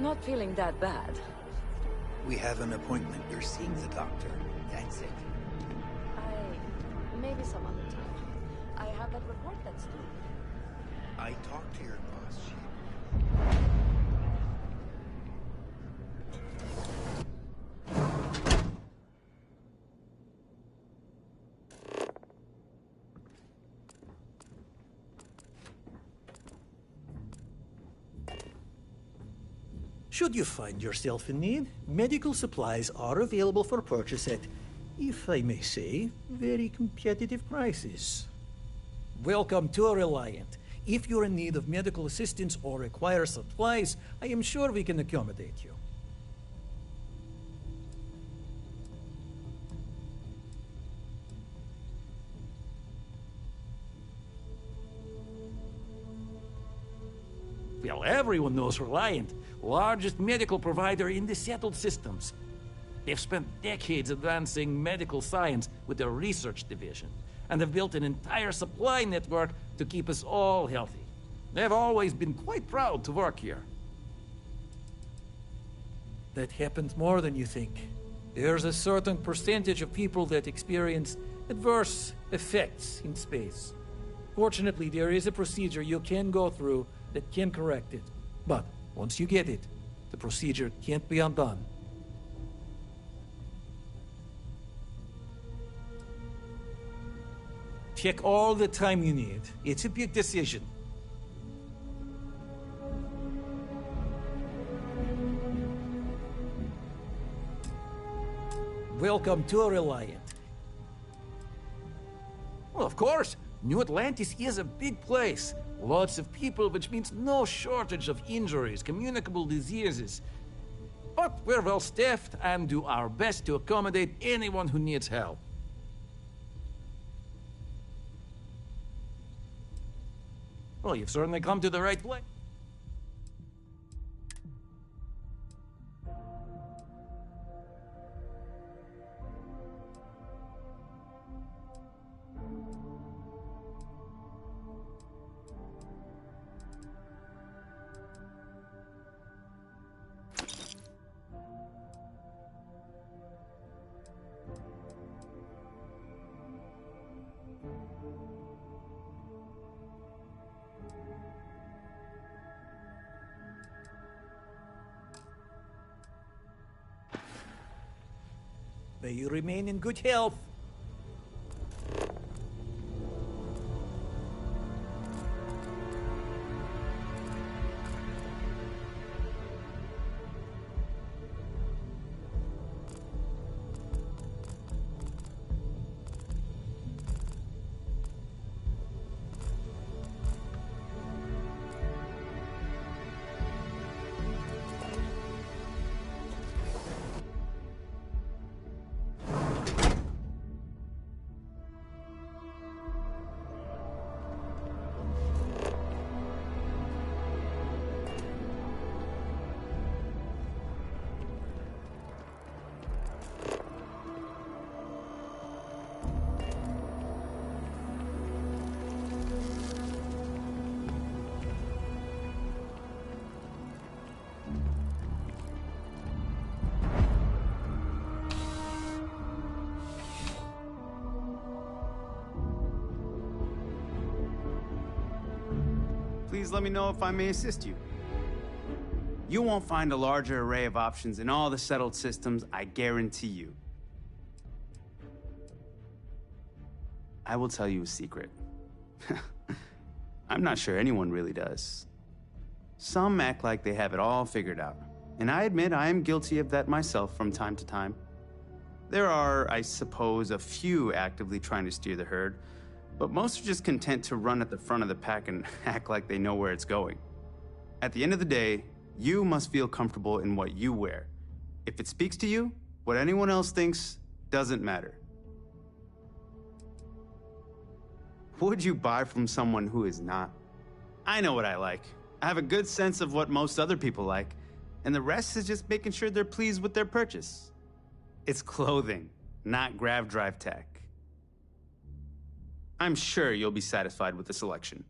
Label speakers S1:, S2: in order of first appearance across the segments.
S1: not feeling that bad.
S2: We have an appointment. You're seeing the doctor. That's it.
S1: Maybe some other time. I have that report that's due.
S2: I talked to your boss, Chief.
S3: Should you find yourself in need, medical supplies are available for purchase at, if I may say, very competitive prices. Welcome to Reliant. If you're in need of medical assistance or require supplies, I am sure we can accommodate you. Well, everyone knows Reliant, largest medical provider in the settled systems. They've spent decades advancing medical science with their research division, and have built an entire supply network to keep us all healthy. They've always been quite proud to work here. That happens more than you think. There's a certain percentage of people that experience adverse effects in space. Fortunately, there is a procedure you can go through that can correct it. But once you get it, the procedure can't be undone. Take all the time you need. It's a big decision. Welcome to Reliant. Well, of course, New Atlantis is a big place. Lots of people, which means no shortage of injuries, communicable diseases. But we're well staffed and do our best to accommodate anyone who needs help. Well, you've certainly come to the right place. May you remain in good health.
S4: Please let me know if I may assist you. You won't find a larger array of options in all the settled systems, I guarantee you. I will tell you a secret. I'm not sure anyone really does. Some act like they have it all figured out, and I admit I am guilty of that myself from time to time. There are, I suppose, a few actively trying to steer the herd, but most are just content to run at the front of the pack and act like they know where it's going. At the end of the day, you must feel comfortable in what you wear. If it speaks to you, what anyone else thinks doesn't matter. Would you buy from someone who is not? I know what I like. I have a good sense of what most other people like, and the rest is just making sure they're pleased with their purchase. It's clothing, not grav drive tech. I'm sure you'll be satisfied with the selection.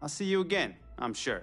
S4: I'll see you again, I'm sure.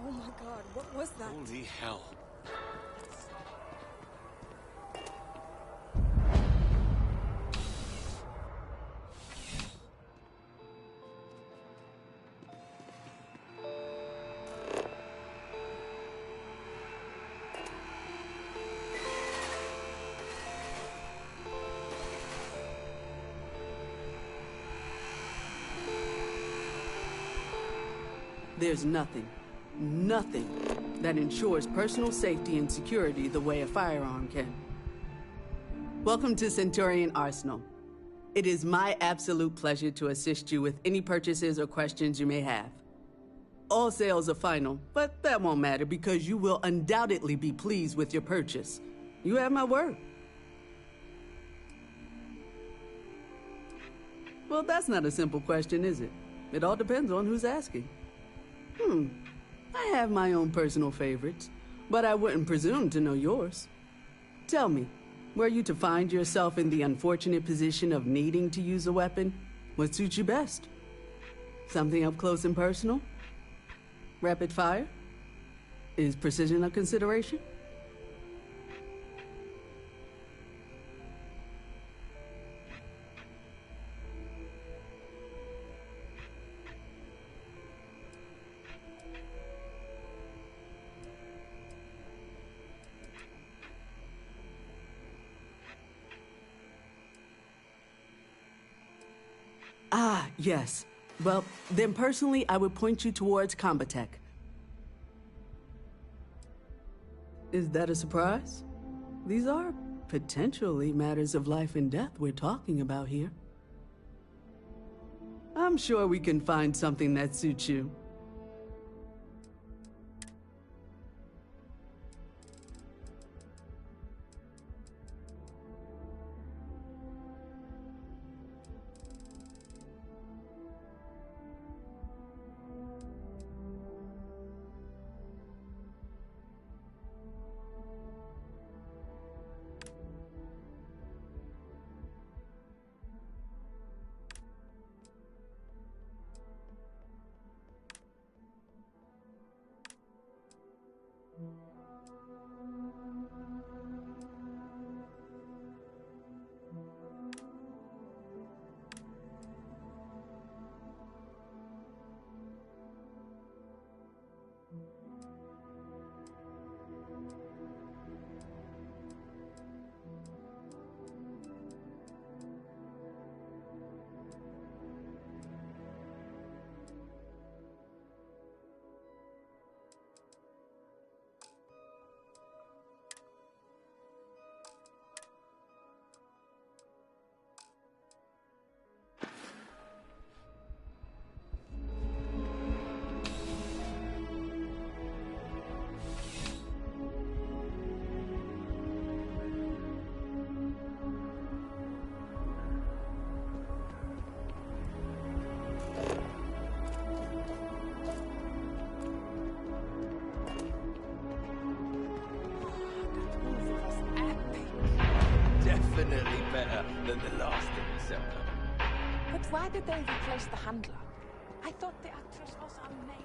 S5: Oh my god, what was that?
S6: Holy hell.
S7: There's nothing that ensures personal safety and security the way a firearm can. Welcome to Centurion Arsenal. It is my absolute pleasure to assist you with any purchases or questions you may have. All sales are final, but that won't matter because you will undoubtedly be pleased with your purchase. You have my word. Well, that's not a simple question, is it? It all depends on who's asking. I have my own personal favorites, but I wouldn't presume to know yours. Tell me, were you to find yourself in the unfortunate position of needing to use a weapon, what suits you best? Something up close and personal? Rapid fire? Is precision a consideration? Ah, yes. Well, then personally, I would point you towards Combatech. Is that a surprise? These are potentially matters of life and death we're talking about here. I'm sure we can find something that suits you.
S6: Definitely better than the last thing we set up.
S1: But why did they replace the handler? I thought the actress was amazing.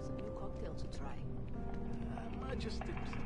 S1: Some new cocktail to try.
S6: Just stick with something.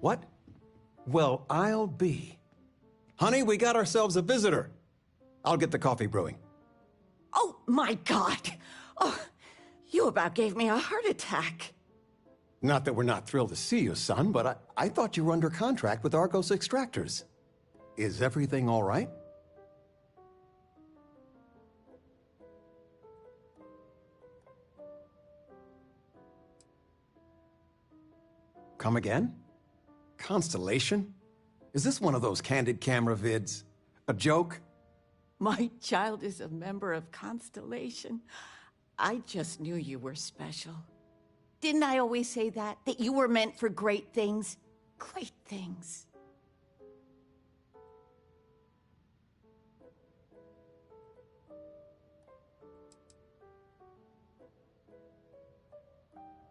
S8: What? Well, I'll be. Honey, we got ourselves a visitor. I'll get the coffee brewing.
S9: Oh, my God. Oh, you about gave me a heart attack.
S8: Not that we're not thrilled to see you, son, but I thought you were under contract with Argos Extractors. Is everything all right? Come again? Constellation? Is this one of those candid camera vids? A joke?
S9: My child is a member of Constellation. I just knew you were special. Didn't I always say that? That you were meant for great things? Great things.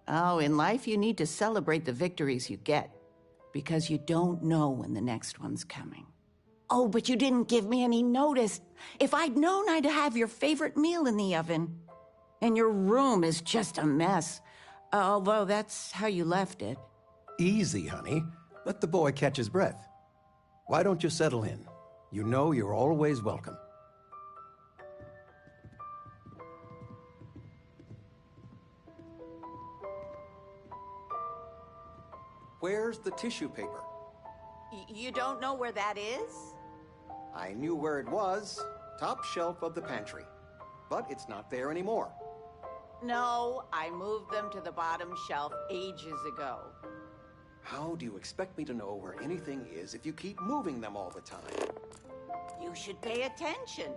S9: Oh, in life you need to celebrate the victories you get, because you don't know when the next one's coming. Oh, but you didn't give me any notice. If I'd known, I'd have your favorite meal in the oven. And your room is just a mess. Although that's how you left it.
S8: Easy, honey. Let the boy catch his breath. Why don't you settle in? You know you're always welcome. Where's the tissue paper?
S9: You don't know where that is?
S8: I knew where it was. Top shelf of the pantry. But it's not there anymore.
S9: No, I moved them to the bottom shelf ages ago.
S8: How do you expect me to know where anything is if you keep moving them all the time?
S9: You should pay attention.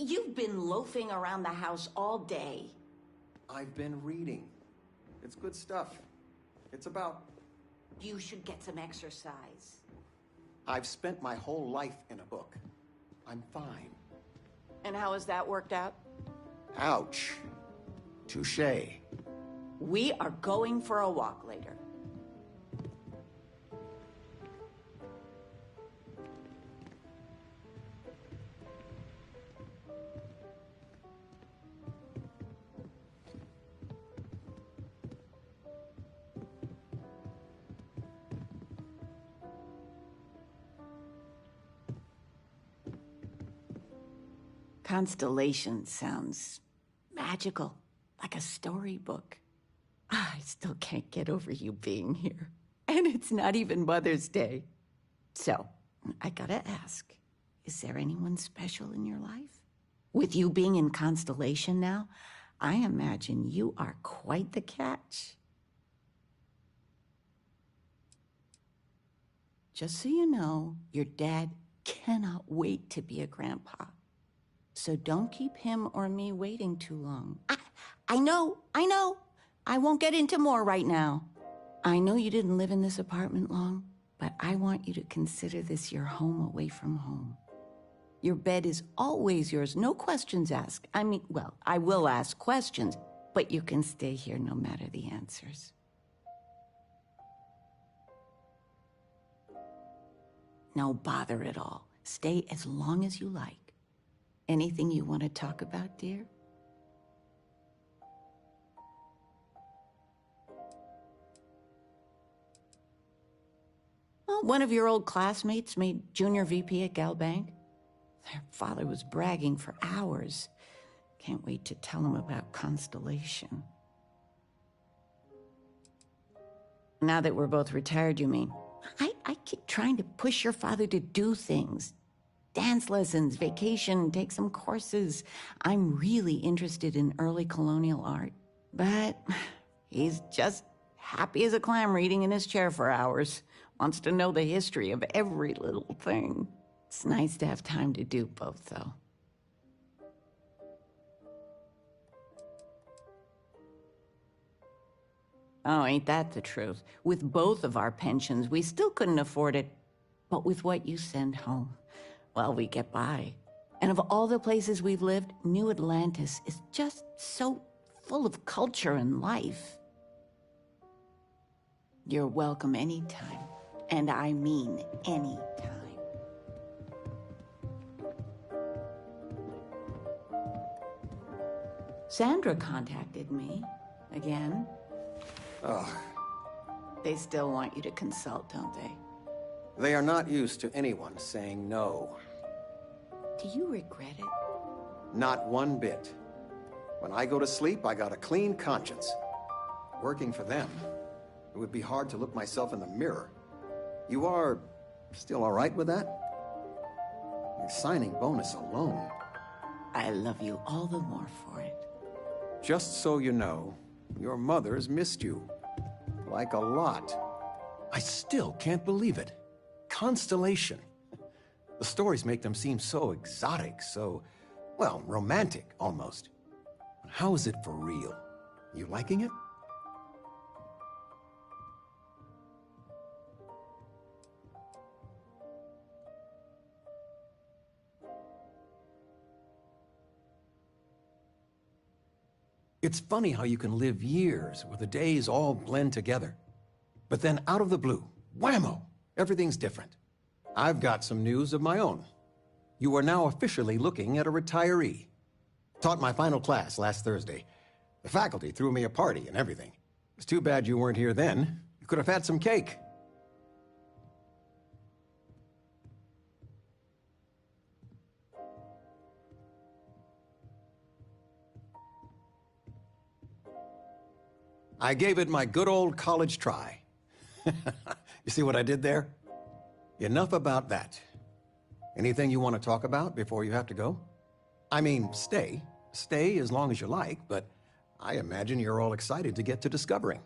S9: You've been loafing around the house all day.
S8: I've been reading. It's good stuff. It's about...
S9: You should get some exercise.
S8: I've spent my whole life in a book. I'm fine.
S9: And how has that worked out?
S8: Ouch. Touché.
S9: We are going for a walk later. Constellation sounds magical, like a storybook. I still can't get over you being here. And it's not even Mother's Day. So, I gotta ask, is there anyone special in your life? With you being in Constellation now, I imagine you are quite the catch. Just so you know, your dad cannot wait to be a grandpa. So don't keep him or me waiting too long. I know. I won't get into more right now. I know you didn't live in this apartment long, but I want you to consider this your home away from home. Your bed is always yours, no questions asked. I mean, well, I will ask questions, but you can stay here no matter the answers. No bother at all. Stay as long as you like. Anything you want to talk about, dear? Well, one of your old classmates made junior VP at Gal Bank. Their father was bragging for hours. Can't wait to tell him about Constellation. Now that we're both retired, you mean? I keep trying to push your father to do things. Dance lessons, vacation, take some courses. I'm really interested in early colonial art. But he's just happy as a clam reading in his chair for hours. Wants to know the history of every little thing. It's nice to have time to do both, though. Oh, ain't that the truth? With both of our pensions, we still couldn't afford it. But with what you send home, well, we get by. And of all the places we've lived, New Atlantis is just so full of culture and life. You're welcome anytime. And I mean anytime. Sandra contacted me again.
S8: Ugh.
S9: They still want you to consult, don't they?
S8: They are not used to anyone saying no.
S9: Do you regret it?
S8: Not one bit. When I go to sleep, I got a clean conscience. Working for them, it would be hard to look myself in the mirror. You are still all right with that? Your signing bonus alone.
S9: I love you all the more for it.
S8: Just so you know, your mother's missed you. Like a lot. I still can't believe it. Constellation. The stories make them seem so exotic, so, well, romantic, almost. How is it for real? You liking it? It's funny how you can live years where the days all blend together. But then out of the blue, whammo, everything's different. I've got some news of my own. You are now officially looking at a retiree. Taught my final class last Thursday. The faculty threw me a party and everything. It's too bad you weren't here then. You could have had some cake. I gave it my good old college try. You see what I did there? Enough about that. Anything you want to talk about before you have to go? I mean, stay. Stay as long as you like, but I imagine you're all excited to get to discovering.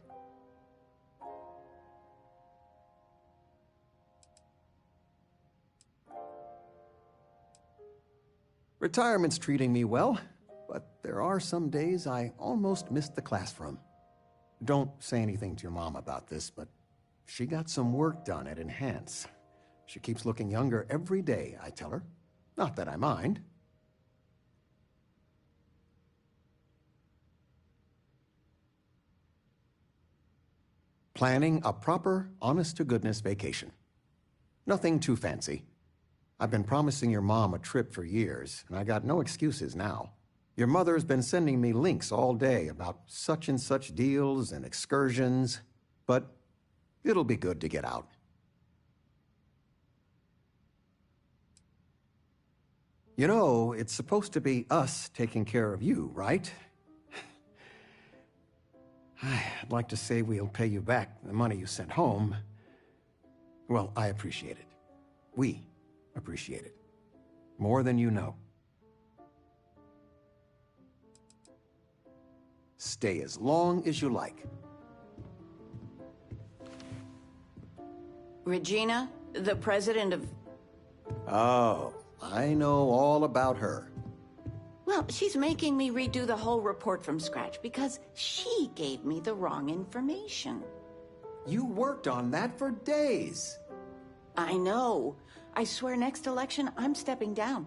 S8: Retirement's treating me well, but there are some days I almost missed the classroom. Don't say anything to your mom about this, but she got some work done at Enhance. She keeps looking younger every day, I tell her. Not that I mind. Planning a proper, honest-to-goodness vacation. Nothing too fancy. I've been promising your mom a trip for years, and I got no excuses now. Your mother's been sending me links all day about such and such deals and excursions, but it'll be good to get out. You know, it's supposed to be us taking care of you, right? I'd like to say we'll pay you back the money you sent home. Well, I appreciate it. We appreciate it. More than you know. Stay as long as you like.
S9: Regina, the president of...
S8: Oh, I know all about her.
S9: Well, she's making me redo the whole report from scratch because she gave me the wrong information.
S8: You worked on that for days.
S9: I know. I swear next election, I'm stepping down.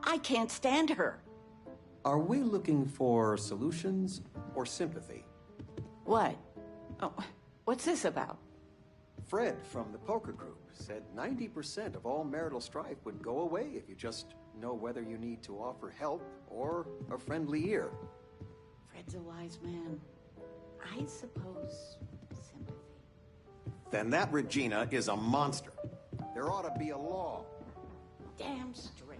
S9: I can't stand her.
S8: Are we looking for solutions or sympathy?
S9: What? Oh, what's this about?
S8: Fred from the poker group said 90% of all marital strife would go away if you just know whether you need to offer help or a friendly ear.
S9: Fred's a wise man. I suppose sympathy.
S8: Then that Regina is a monster. There ought to be a law.
S9: Damn straight.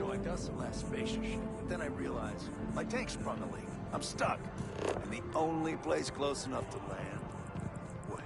S6: I got some last spacer shit, but then I realized my tank sprung a leak. I'm stuck. And the only place close enough to land. Wait.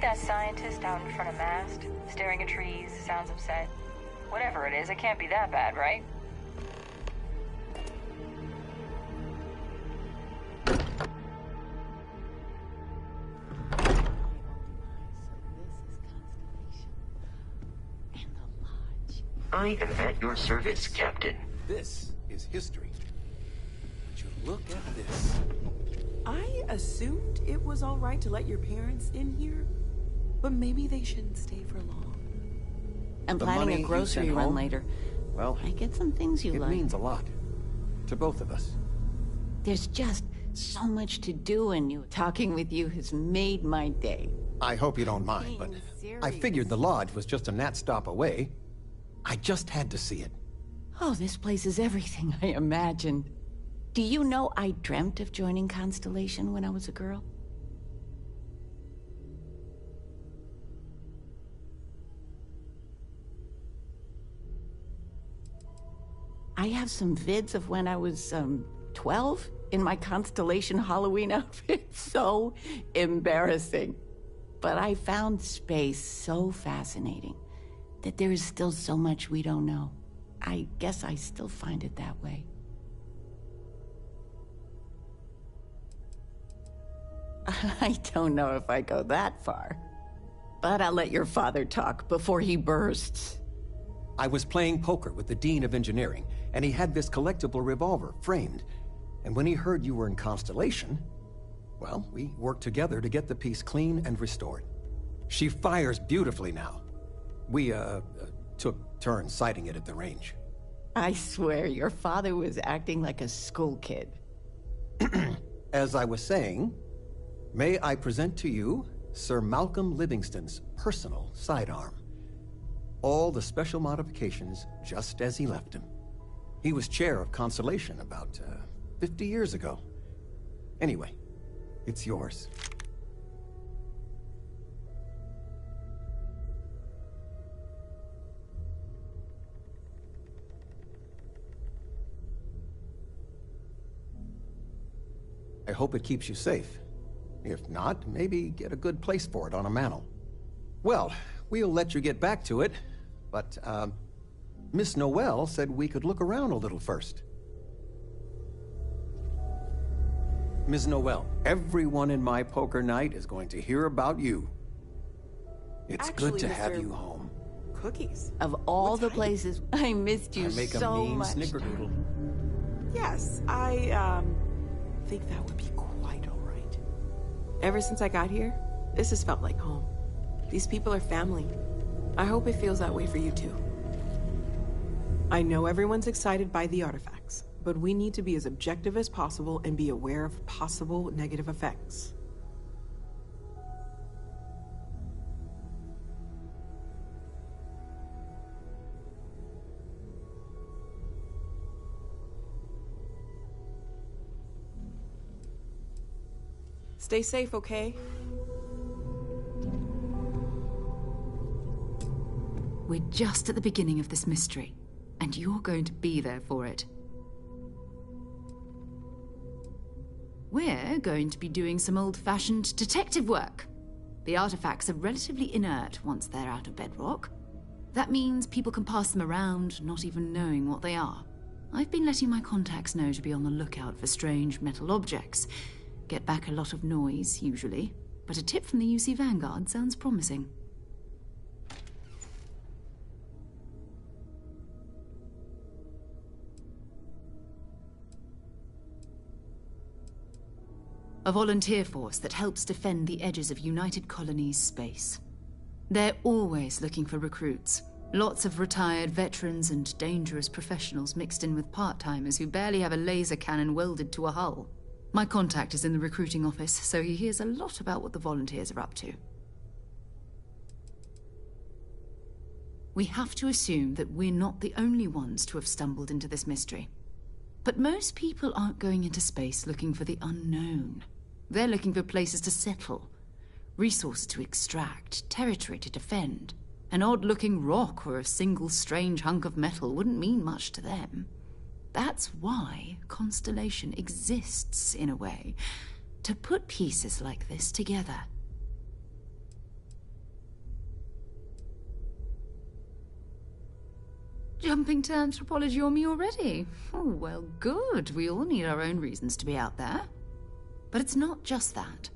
S10: that scientist out in front of mast, staring at trees, sounds upset? Whatever it is, it can't be that bad, right?
S11: I am at your service, Captain.
S8: This is history. Would you look at this?
S12: I assumed it was all right to let your parents in here, but maybe they shouldn't stay for long.
S9: I'm
S8: The
S9: planning
S8: money
S9: a
S8: you
S9: grocery
S8: sent
S9: run
S8: home?
S9: later.
S8: Well,
S9: I get some things you
S8: it
S9: like.
S8: means a lot. To both of us.
S9: There's just so much to do, and talking with you has made my day.
S8: I hope you don't mind, but I figured the lodge was just a gnat stop away. I just had to see it.
S9: Oh, this place is everything I imagined. Do you know I dreamt of joining Constellation when I was a girl? I have some vids of when I was, 12 in my Constellation Halloween outfit. So embarrassing. But I found space so fascinating that there is still so much we don't know. I guess I still find it that way. I don't know if I go that far. But I'll let your father talk before he bursts.
S8: I was playing poker with the Dean of Engineering, and he had this collectible revolver framed. And when he heard you were in Constellation, well, we worked together to get the piece clean and restored. She fires beautifully now. We, took turns sighting it at the range.
S9: I swear, your father was acting like a school kid.
S8: As I was saying, may I present to you Sir Malcolm Livingston's personal sidearm. All the special modifications just as he left him. He was chair of Constellation about 50 years ago. Anyway, it's yours. I hope it keeps you safe. If not, maybe get a good place for it on a mantle. Well, we'll let you get back to it, but, Miss Noel said we could look around a little first. Ms. Noel, everyone in my poker night is going to hear about you. It's good to have you home.
S12: Cookies.
S9: Of all the places, I missed you
S8: I make
S9: so
S8: a mean
S9: much.
S8: snickerdoodle.
S12: Yes, I think that would be quite all right. Ever since I got here, this has felt like home. These people are family. I hope it feels that way for you too. I know everyone's excited by the artifacts, but we need to be as objective as possible and be aware of possible negative effects. Stay safe, okay?
S13: We're just at the beginning of this mystery, and you're going to be there for it. We're going to be doing some old-fashioned detective work. The artifacts are relatively inert once they're out of bedrock. That means people can pass them around, not even knowing what they are. I've been letting my contacts know to be on the lookout for strange metal objects. Get back a lot of noise, usually, but a tip from the UC Vanguard sounds promising. A volunteer force that helps defend the edges of United Colonies space. They're always looking for recruits. Lots of retired veterans and dangerous professionals mixed in with part-timers who barely have a laser cannon welded to a hull. My contact is in the recruiting office, so he hears a lot about what the volunteers are up to. We have to assume that we're not the only ones to have stumbled into this mystery. But most people aren't going into space looking for the unknown. They're looking for places to settle, resources to extract, territory to defend. An odd-looking rock or a single strange hunk of metal wouldn't mean much to them. That's why Constellation exists, in a way, to put pieces like this together. Jumping to anthropology on me already? Oh, well, good. We all need our own reasons to be out there. But it's not just that.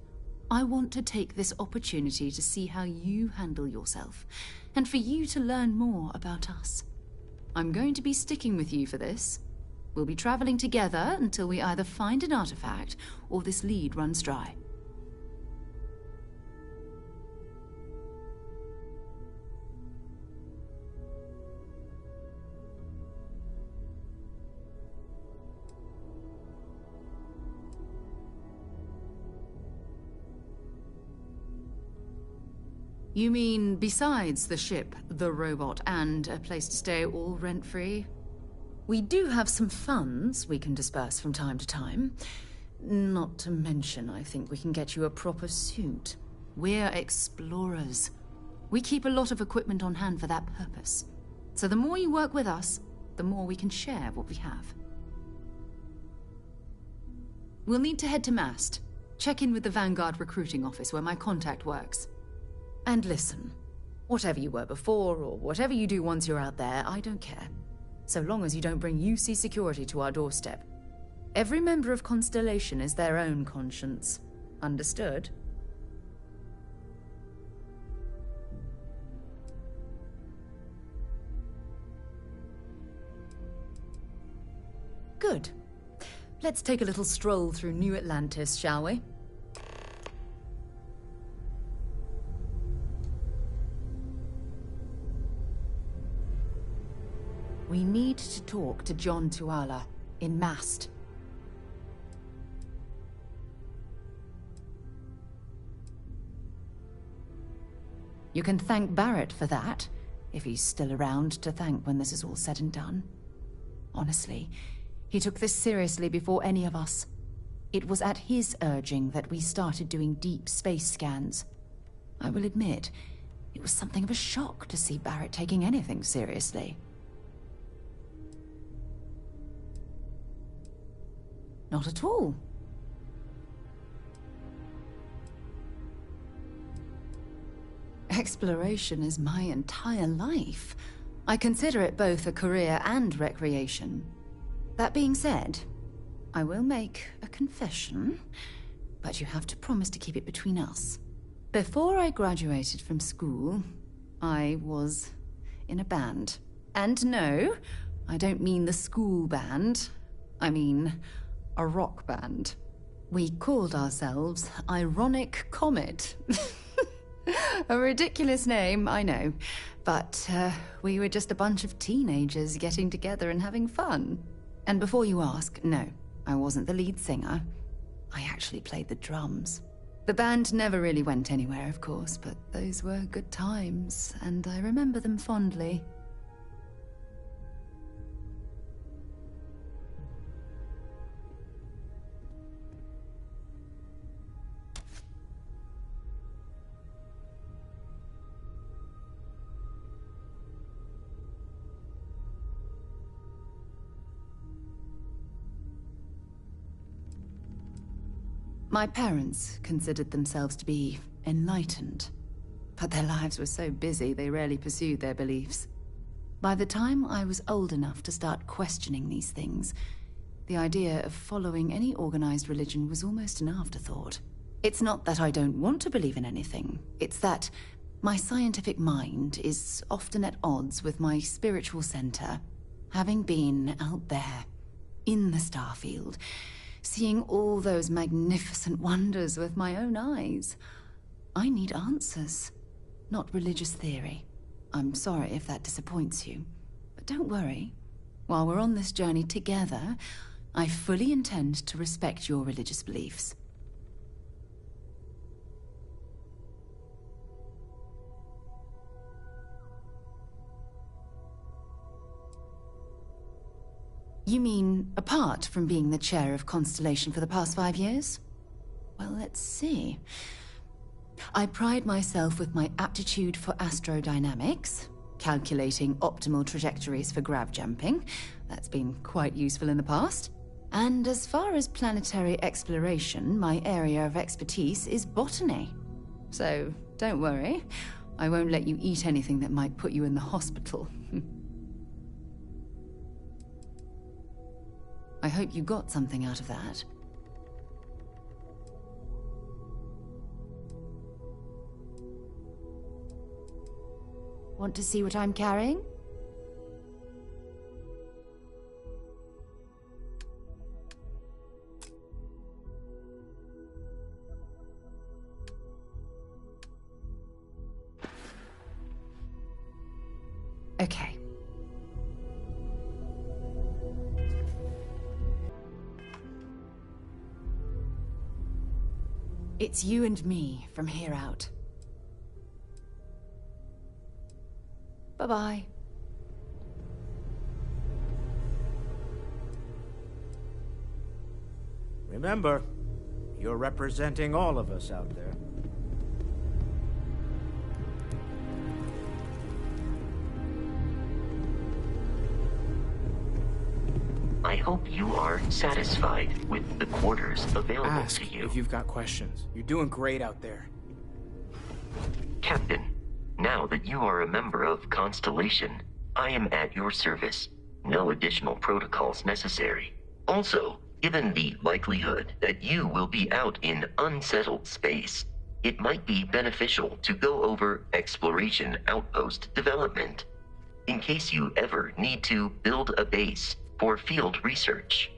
S13: I want to take this opportunity to see how you handle yourself, and for you to learn more about us. I'm going to be sticking with you for this. We'll be traveling together until we either find an artifact or this lead runs dry. You mean besides the ship, the robot, and a place to stay all rent-free? We do have some funds we can disperse from time to time. Not to mention, I think we can get you a proper suit. We're explorers. We keep a lot of equipment on hand for that purpose. So the more you work with us, the more we can share what we have. We'll need to head to Mast. Check in with the Vanguard recruiting office where my contact works. And listen, whatever you were before, or whatever you do once you're out there, I don't care. So long as you don't bring UC security to our doorstep. Every member of Constellation is their own conscience. Understood? Good. Let's take a little stroll through New Atlantis, shall we? We need to talk to John Tuala in Mast. You can thank Barrett for that, if he's still around to thank when this is all said and done. Honestly, he took this seriously before any of us. It was at his urging that we started doing deep space scans. I will admit, it was something of a shock to see Barrett taking anything seriously. Not at all. Exploration is my entire life. I consider it both a career and recreation. That being said, I will make a confession, but you have to promise to keep it between us. Before I graduated from school, I was in a band. And no, I don't mean the school band. I mean a rock band. We called ourselves Ironic Comet. A ridiculous name, I know. But we were just a bunch of teenagers getting together and having fun. And before you ask, no, I wasn't the lead singer. I actually played the drums. The band never really went anywhere, of course, but those were good times, and I remember them fondly. My parents considered themselves to be enlightened, but their lives were so busy they rarely pursued their beliefs. By the time I was old enough to start questioning these things, the idea of following any organized religion was almost an afterthought. It's not that I don't want to believe in anything, it's that my scientific mind is often at odds with my spiritual center. Having been out there, in the Starfield, seeing all those magnificent wonders with my own eyes. I need answers, not religious theory. I'm sorry if that disappoints you, but don't worry. While we're on this journey together, I fully intend to respect your religious beliefs. You mean, apart from being the chair of Constellation for the past 5 years? Well, let's see. I pride myself with my aptitude for astrodynamics, calculating optimal trajectories for grav jumping. That's been quite useful in the past. And as far as planetary exploration, my area of expertise is botany. So, don't worry. I won't let you eat anything that might put you in the hospital. I hope you got something out of that. Want to see what I'm carrying? Okay. It's you and me from here out. Bye-bye.
S14: Remember, you're representing all of us out there.
S11: I hope you are satisfied with the quarters available
S15: Ask
S11: to you.
S15: if you've got questions. You're doing great out there.
S11: Captain, now that you are a member of Constellation, I am at your service. No additional protocols necessary. Also, given the likelihood that you will be out in unsettled space, it might be beneficial to go over exploration outpost development, in case you ever need to build a base for field research.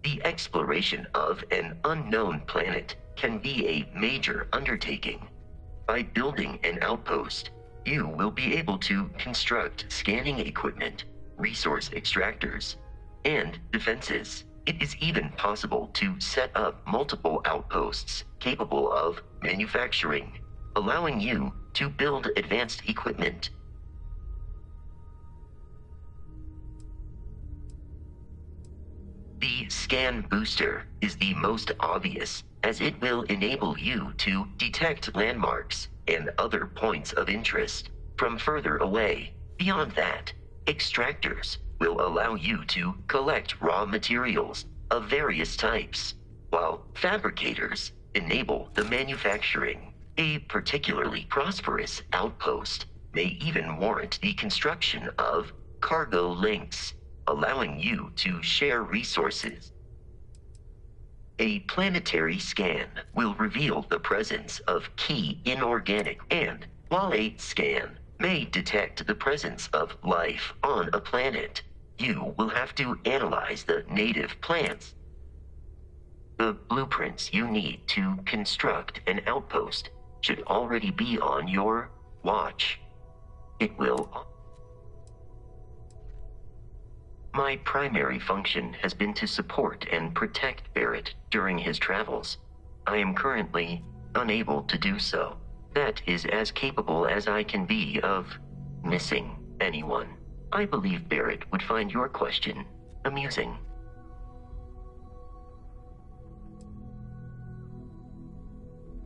S11: The exploration of an unknown planet can be a major undertaking. By building an outpost, you will be able to construct scanning equipment, resource extractors, and defenses. It is even possible to set up multiple outposts capable of manufacturing, allowing you to build advanced equipment. The scan booster is the most obvious, as it will enable you to detect landmarks and other points of interest from further away. Beyond that, extractors will allow you to collect raw materials of various types, while fabricators enable the manufacturing. A particularly prosperous outpost may even warrant the construction of cargo links, allowing you to share resources. A planetary scan will reveal the presence of key inorganic, and while a scan may detect the presence of life on a planet, you will have to analyze the native plants. The blueprints you need to construct an outpost should already be on your watch. It will. My primary function has been to support and protect Barrett during his travels. I am currently unable to do so. That is as capable as I can be of missing anyone. I believe Barrett would find your question amusing.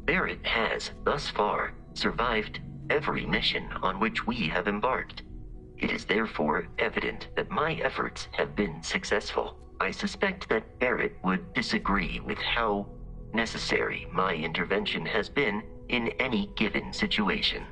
S11: Barrett has, thus far, survived every mission on which we have embarked. It is therefore evident that my efforts have been successful. I suspect that Barrett would disagree with how necessary my intervention has been in any given situation.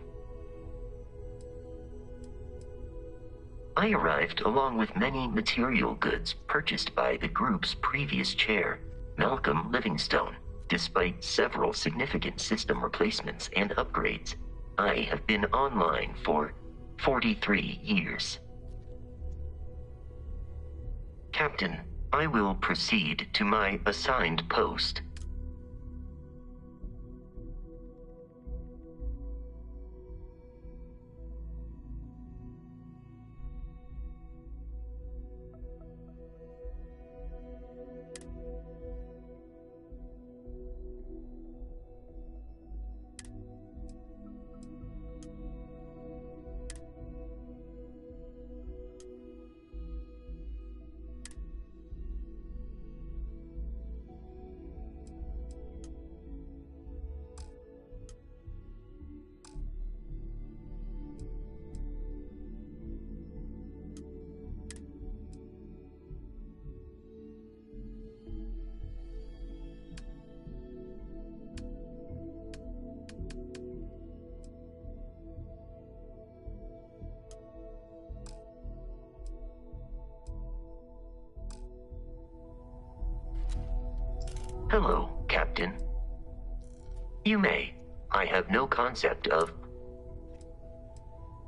S11: I arrived along with many material goods purchased by the group's previous chair, Malcolm Livingstone. Despite several significant system replacements and upgrades, I have been online for 43 years. Captain, I will proceed to my assigned post. Hello, Captain. You may. I have no concept of...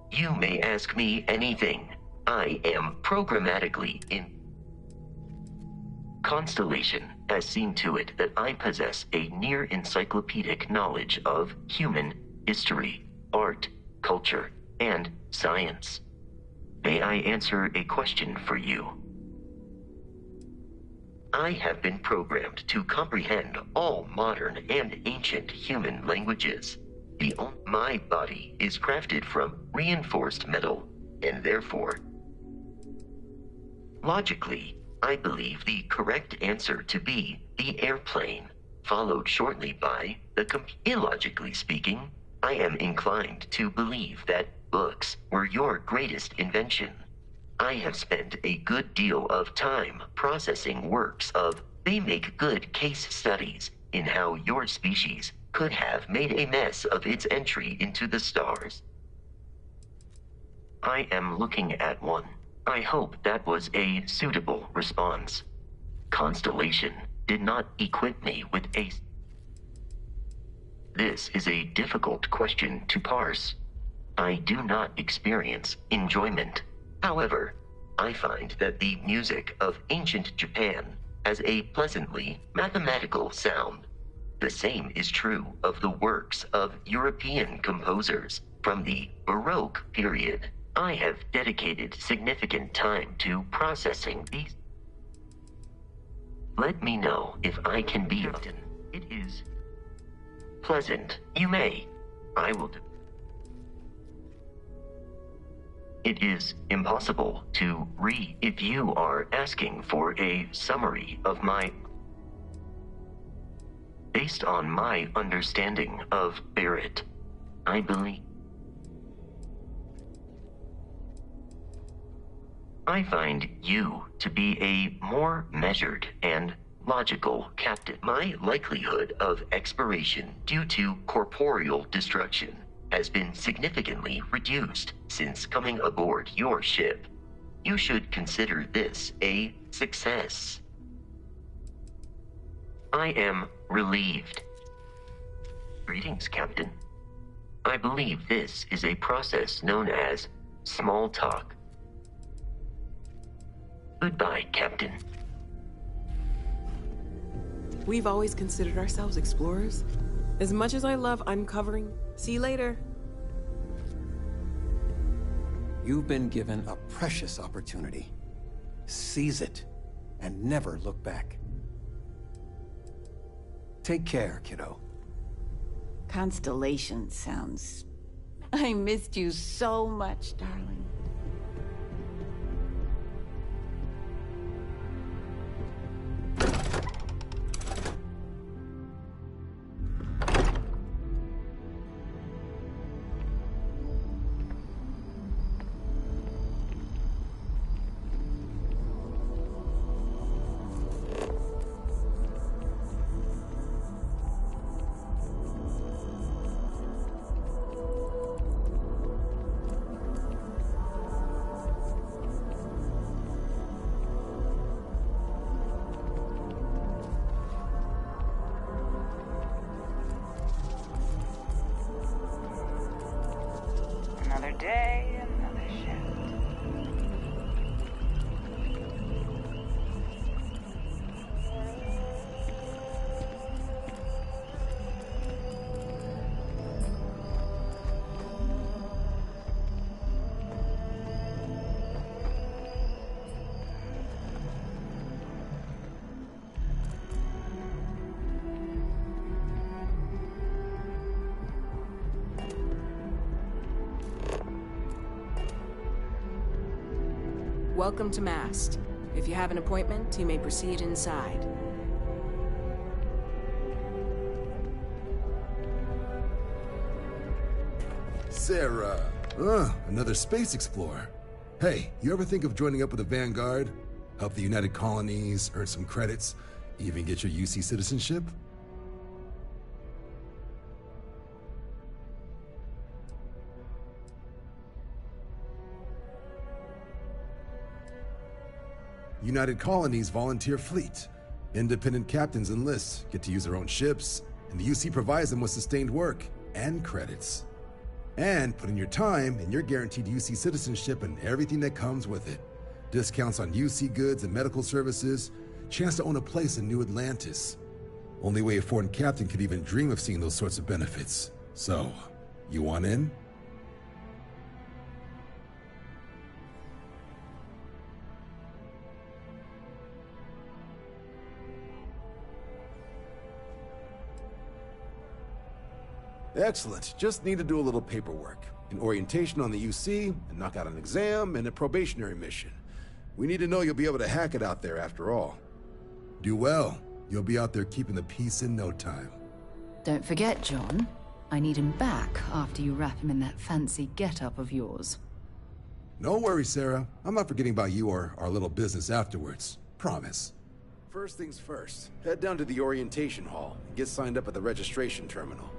S11: You may ask me anything. I am programmatically in... Constellation has seen to it that I possess a near-encyclopedic knowledge of human history, art, culture, and science. May I answer a question for you? I have been programmed to comprehend all modern and ancient human languages. My body is crafted from reinforced metal, and therefore, logically, I believe the correct answer to be the airplane, followed shortly by the illogically speaking, I am inclined to believe that books were your greatest invention. I have spent a good deal of time processing works of they make good case studies in how your species could have made a mess of its entry into the stars. I am looking at one. I hope that was a suitable response. Constellation did not equip me with a... This is a difficult question to parse. I do not experience enjoyment. However, I find that the music of ancient Japan has a pleasantly mathematical sound. The same is true of the works of European composers from the Baroque period. I have dedicated significant time to processing these. Let me know if I can be often. It is pleasant. You may. I will do. It is impossible to read if you are asking for a summary of my... Based on my understanding of Barrett, I believe... I find you to be a more measured and logical captain. My likelihood of expiration due to corporeal destruction has been significantly reduced since coming aboard your ship. You should consider this a success. I am relieved. Greetings, Captain. I believe this is a process known as small talk. Goodbye, Captain.
S12: We've always considered ourselves explorers. As much as I love uncovering, see you later.
S8: You've been given a precious opportunity. Seize it, and never look back. Take care, kiddo.
S9: Constellation sounds... I missed you so much, darling.
S10: Another day, another shift.
S12: Welcome to Mast. If you have an appointment, you may proceed inside.
S16: Sarah. Another space explorer. Hey, you ever think of joining up with the Vanguard? Help the United Colonies, earn some credits, even get your UC citizenship? United Colonies Volunteer Fleet. Independent captains enlist, get to use their own ships, and the UC provides them with sustained work and credits. And put in your time, and you're guaranteed UC citizenship and everything that comes with it. Discounts on UC goods and medical services, chance to own a place in New Atlantis. Only way a foreign captain could even dream of seeing those sorts of benefits. So, you want in? Excellent. Just need to do a little paperwork. An orientation on the UC, and knock out an exam, and a probationary mission. We need to know you'll be able to hack it out there after all. Do well. You'll be out there keeping the peace in no time.
S13: Don't forget, John. I need him back after you wrap him in that fancy get-up of yours.
S16: No worries, Sarah. I'm not forgetting about you or our little business afterwards. Promise. First things first, head down to the orientation hall and get signed up at the registration terminal.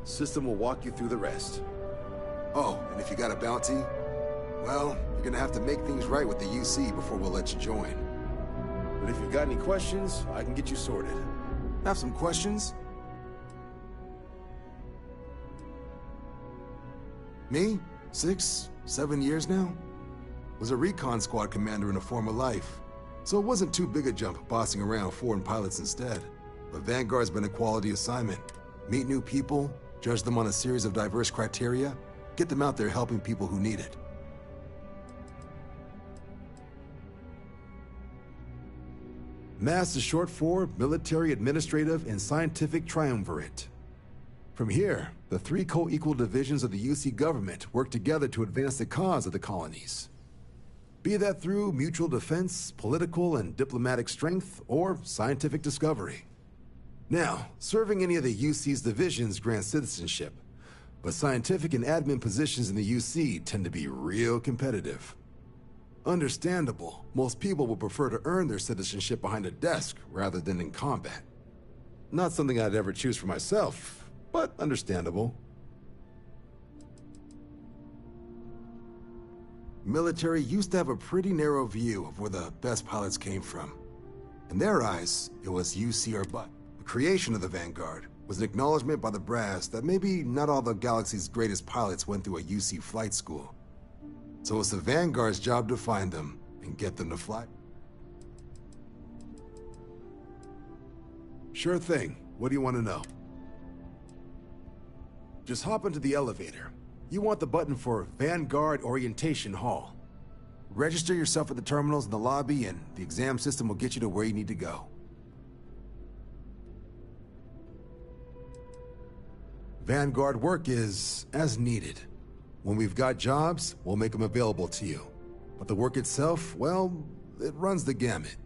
S16: System will walk you through the rest. Oh, and if you got a bounty, well, you're gonna have to make things right with the UC before we'll let you join. But if you've got any questions, I can get you sorted. Have some questions? Me? 6, 7 years now? Was a recon squad commander in a former life, so it wasn't too big a jump bossing around foreign pilots instead. But Vanguard's been a quality assignment. Meet new people, judge them on a series of diverse criteria, get them out there helping people who need it. MAST is short for Military, Administrative, and Scientific Triumvirate. From here, the 3 co-equal divisions of the UC government work together to advance the cause of the colonies. Be that through mutual defense, political and diplomatic strength, or scientific discovery. Now, serving any of the UC's divisions grants citizenship, but scientific and admin positions in the UC tend to be real competitive. Understandable, most people will prefer to earn their citizenship behind a desk rather than in combat. Not something I'd ever choose for myself, but understandable. Military used to have a pretty narrow view of where the best pilots came from. In their eyes, it was UC or bust. The creation of the Vanguard was an acknowledgement by the brass that maybe not all the galaxy's greatest pilots went through a UC flight school. So it's the Vanguard's job to find them and get them to fly. Sure thing. What do you want to know? Just hop into the elevator. You want the button for Vanguard Orientation Hall. Register yourself at the terminals in the lobby and the exam system will get you to where you need to go. Vanguard work is as needed. When we've got jobs, we'll make them available to you. But the work itself, well, it runs the gamut.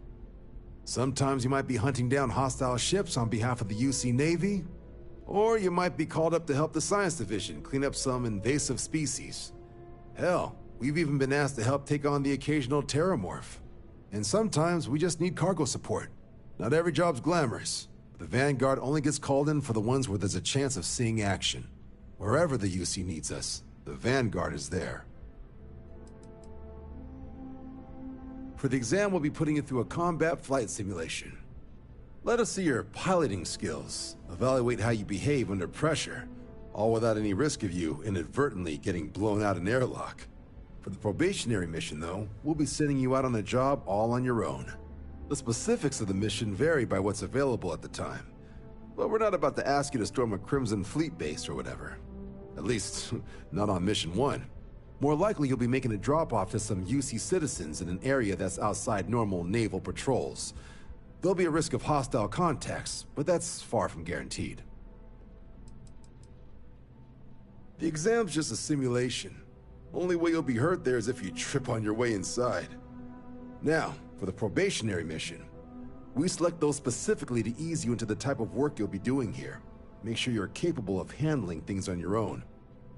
S16: Sometimes you might be hunting down hostile ships on behalf of the UC Navy, or you might be called up to help the Science Division clean up some invasive species. Hell, we've even been asked to help take on the occasional terramorph. And sometimes we just need cargo support. Not every job's glamorous. The Vanguard only gets called in for the ones where there's a chance of seeing action. Wherever the UC needs us, the Vanguard is there. For the exam, we'll be putting you through a combat flight simulation. Let us see your piloting skills, evaluate how you behave under pressure, all without any risk of you inadvertently getting blown out an airlock. For the probationary mission, though, we'll be sending you out on a job all on your own. The specifics of the mission vary by what's available at the time, but we're not about to ask you to storm a Crimson Fleet base or whatever. At least, not on Mission 1. More likely, you'll be making a drop-off to some UC citizens in an area that's outside normal naval patrols. There'll be a risk of hostile contacts, but that's far from guaranteed. The exam's just a simulation. Only way you'll be hurt there is if you trip on your way inside. Now, for the probationary mission, we select those specifically to ease you into the type of work you'll be doing here. Make sure you're capable of handling things on your own.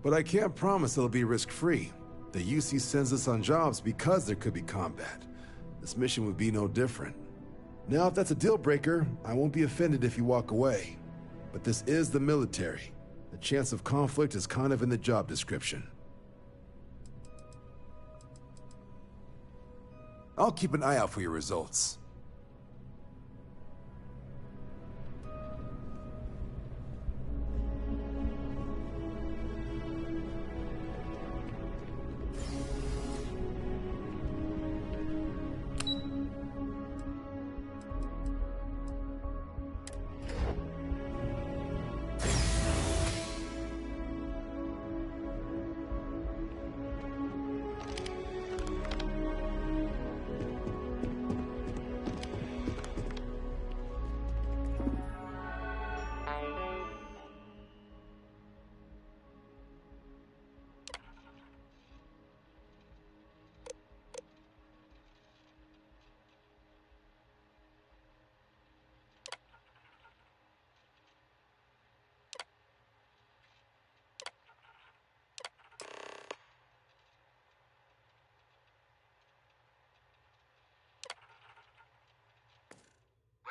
S16: But I can't promise it'll be risk-free. The UC sends us on jobs because there could be combat. This mission would be no different. Now, if that's a deal-breaker, I won't be offended if you walk away. But this is the military. The chance of conflict is kind of in the job description. I'll keep an eye out for your results.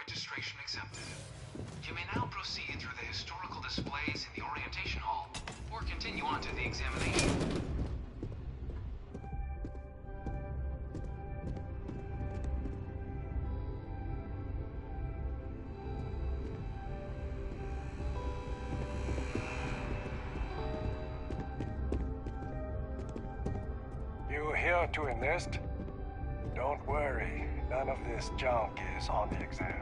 S17: Registration accepted. You may now proceed through the historical displays in the orientation hall, or continue on to the examination.
S18: You here to enlist? Don't worry, none of this junk is on the exam.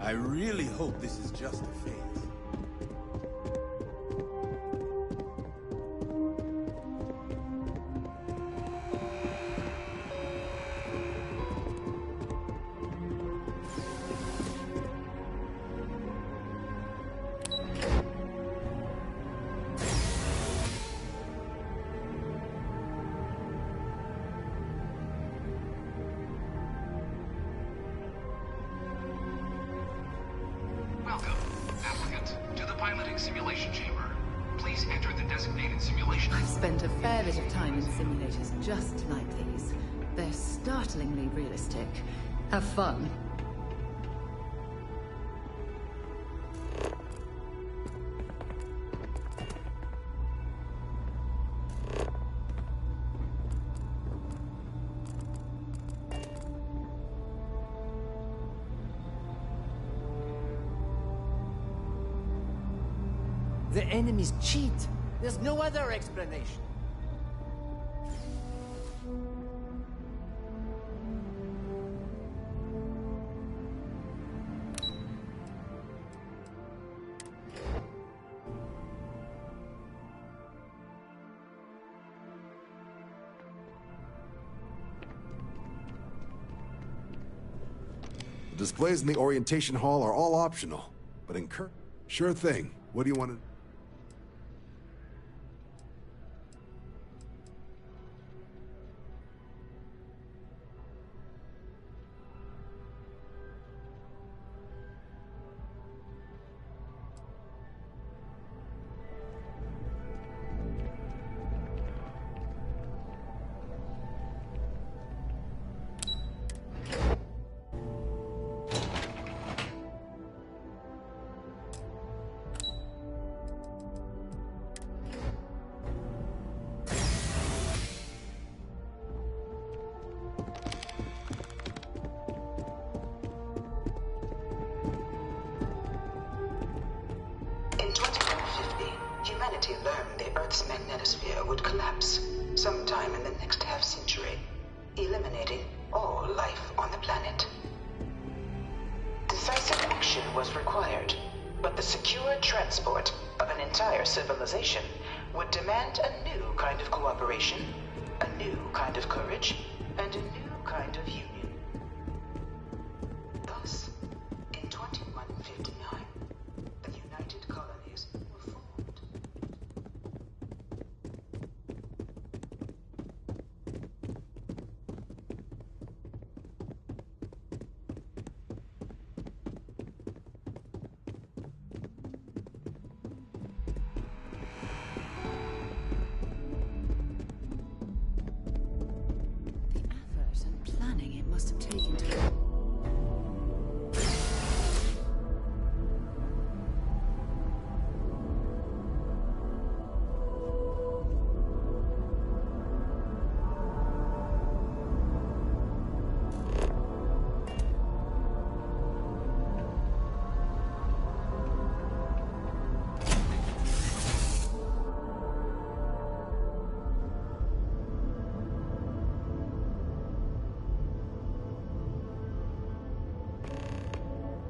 S6: I really hope this is just a phase.
S17: Welcome, applicant, to the piloting simulation chamber. Please enter the designated simulation.
S13: I've spent a fair bit of time in simulators just like these. They're startlingly realistic. Have fun.
S19: The enemies cheat. There's no other explanation.
S16: The displays in the orientation hall are all optional, but Sure thing. What do you want to...
S20: Humanity learned the Earth's magnetosphere would collapse sometime in the next half-century, eliminating all life on the planet. Decisive action was required, but the secure transport of an entire civilization would demand a new kind of cooperation, a new kind of courage, and a new kind of union. Thus, in 2159, the United Colonies were formed.
S13: Planning it must have taken to...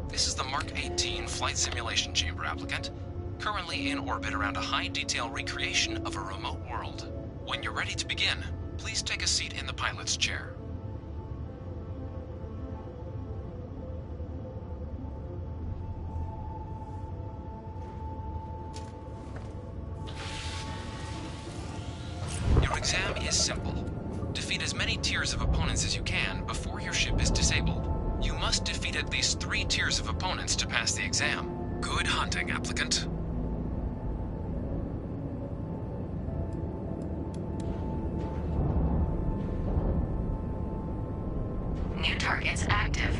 S17: This is the Mark 18 Flight Simulation Chamber applicant, currently in orbit around a high-detail recreation of a remote world. When you're ready to begin, please take a seat in the pilot's chair. exam is simple. Defeat as many tiers of opponents as you can before your ship is disabled. You must defeat at least 3 tiers of opponents to pass the exam. Good hunting, applicant.
S10: New targets active.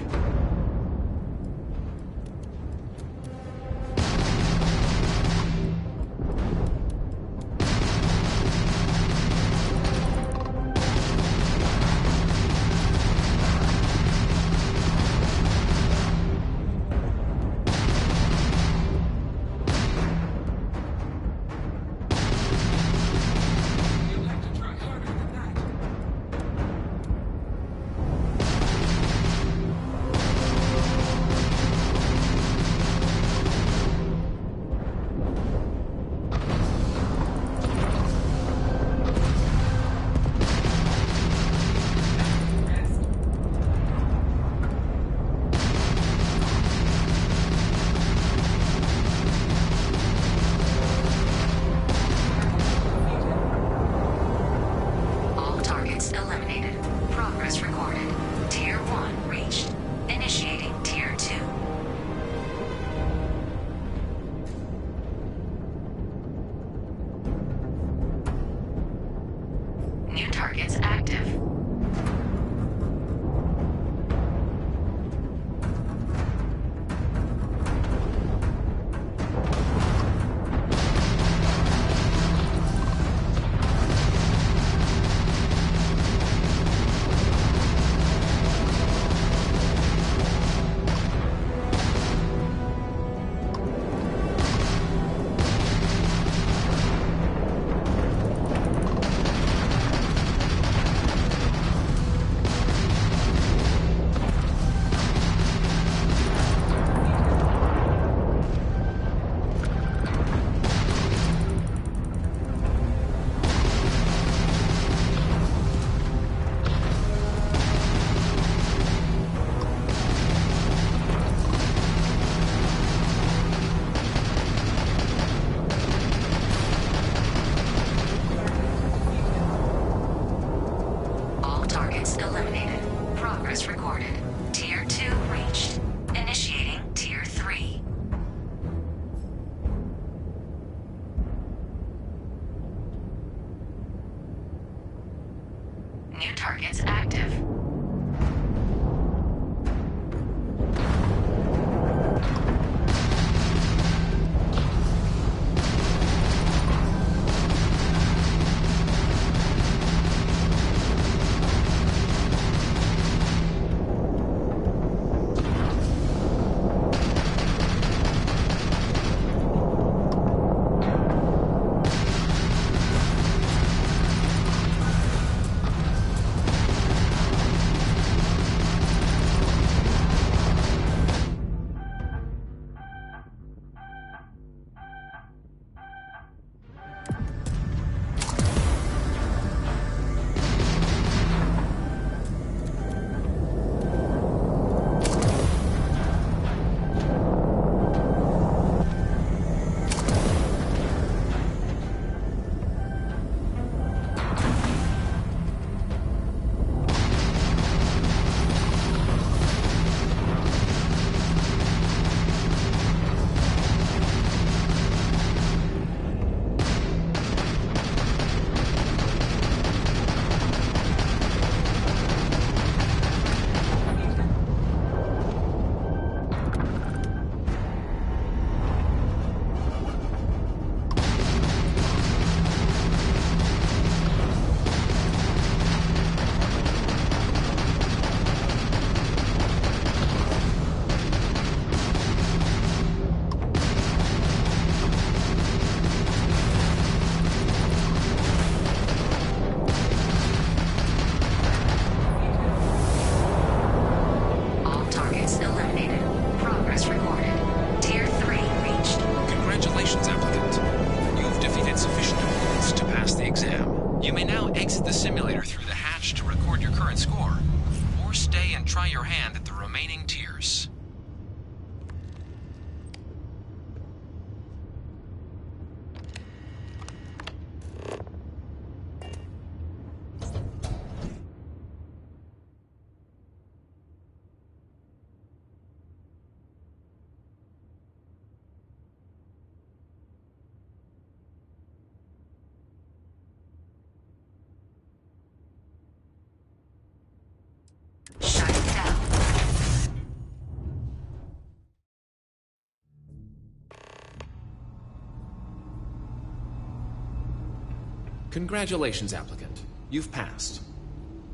S17: Congratulations, applicant. You've passed.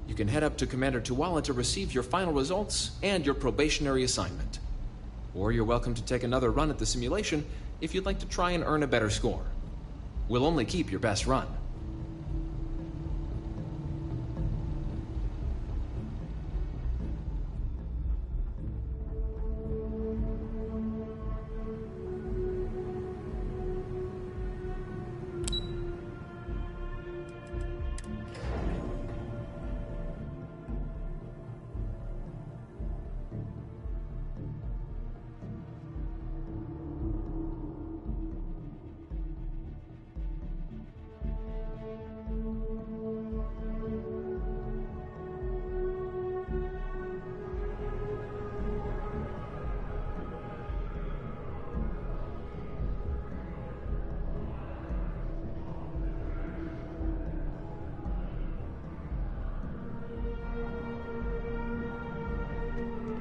S17: You can head up to Commander Tuwala to receive your final results and your probationary assignment. Or you're welcome to take another run at the simulation if you'd like to try and earn a better score. We'll only keep your best run.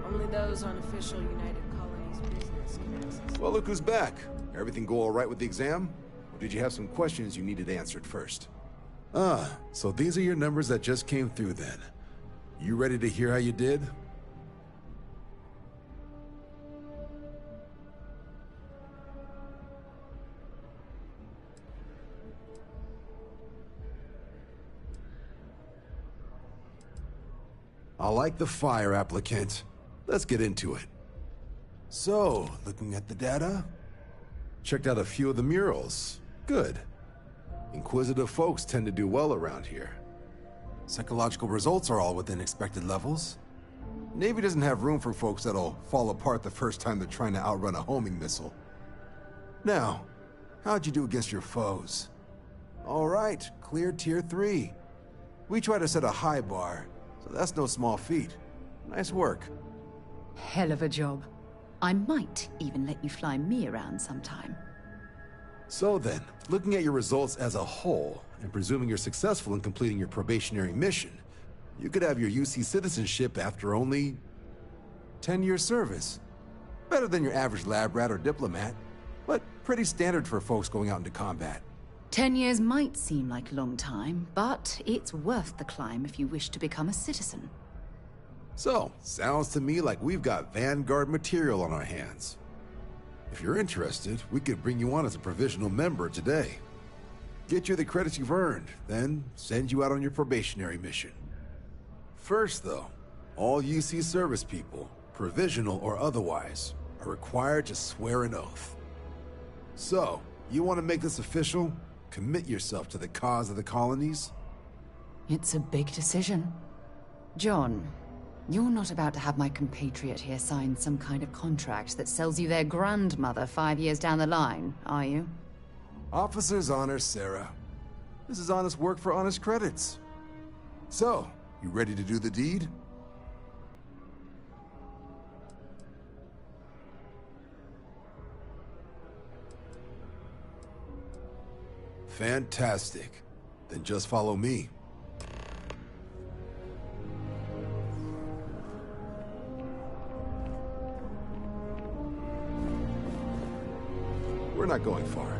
S12: Only those on official United Colonies business can access.
S16: Well, look who's back. Everything go all right with the exam? Or did you have some questions you needed answered first? Ah, so these are your numbers that just came through then. You ready to hear how you did? I like the fire, applicant. Let's get into it. So, looking at the data, checked out a few of the murals. Good. Inquisitive folks tend to do well around here. Psychological results are all within expected levels. Navy doesn't have room for folks that'll fall apart the first time they're trying to outrun a homing missile. Now, how'd you do against your foes? All right, clear tier 3. We try to set a high bar, so that's no small feat. Nice work.
S13: Hell of a job. I might even let you fly me around sometime.
S16: So then, looking at your results as a whole, and presuming you're successful in completing your probationary mission, you could have your UC citizenship after only 10 years service. Better than your average lab rat or diplomat, but pretty standard for folks going out into combat.
S13: 10 years might seem like a long time, but it's worth the climb if you wish to become a citizen.
S16: So, sounds to me like we've got Vanguard material on our hands. If you're interested, we could bring you on as a provisional member today. Get you the credits you've earned, then send you out on your probationary mission. First, though, all UC service people, provisional or otherwise, are required to swear an oath. So, you want to make this official? Commit yourself to the cause of the colonies?
S13: It's a big decision. John, you're not about to have my compatriot here sign some kind of contract that sells you their grandmother 5 years down the line, are you?
S16: Officer's honor, Sarah. This is honest work for honest credits. So, you ready to do the deed? Fantastic. Then just follow me. We're not going far.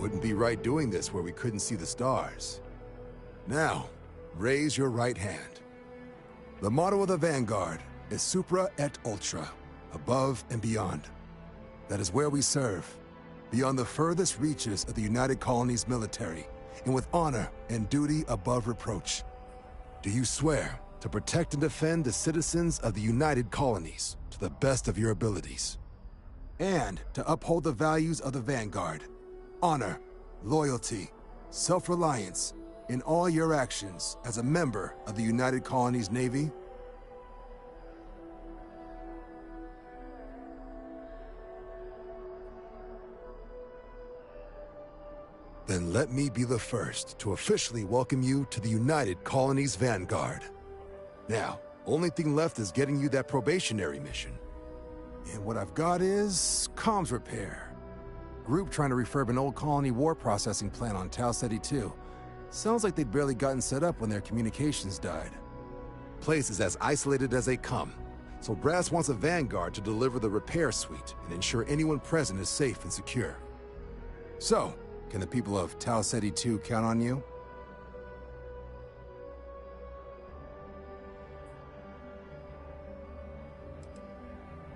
S16: Wouldn't be right doing this where we couldn't see the stars. Now, raise your right hand. The motto of the Vanguard is Supra et Ultra, above and beyond. That is where we serve, beyond the furthest reaches of the United Colonies military, and with honor and duty above reproach. Do you swear to protect and defend the citizens of the United Colonies to the best of your abilities? And to uphold the values of the Vanguard, honor, loyalty, self-reliance, in all your actions as a member of the United Colonies Navy? Then let me be the first to officially welcome you to the United Colonies Vanguard. Now, only thing left is getting you that probationary mission. And what I've got is comms repair. Group trying to refurb an old colony war processing plant on Tau Ceti 2. Sounds like they'd barely gotten set up when their communications died. Place is as isolated as they come, so Brass wants a Vanguard to deliver the repair suite and ensure anyone present is safe and secure. So, can the people of Tau Ceti 2 count on you?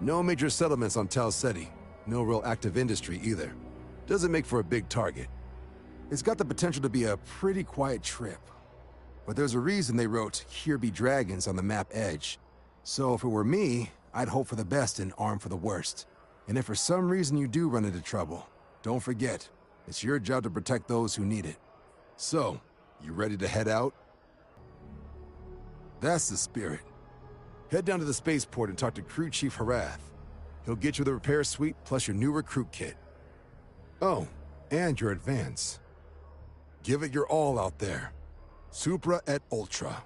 S16: No major settlements on Tau Ceti. No real active industry either. Doesn't make for a big target. It's got the potential to be a pretty quiet trip. But there's a reason they wrote, "Here be dragons" on the map edge. So if it were me, I'd hope for the best and arm for the worst. And if for some reason you do run into trouble, don't forget, it's your job to protect those who need it. So, you ready to head out? That's the spirit. Head down to the spaceport and talk to Crew Chief Harath. He'll get you the repair suite plus your new recruit kit. Oh, and your advance. Give it your all out there. Supra et Ultra.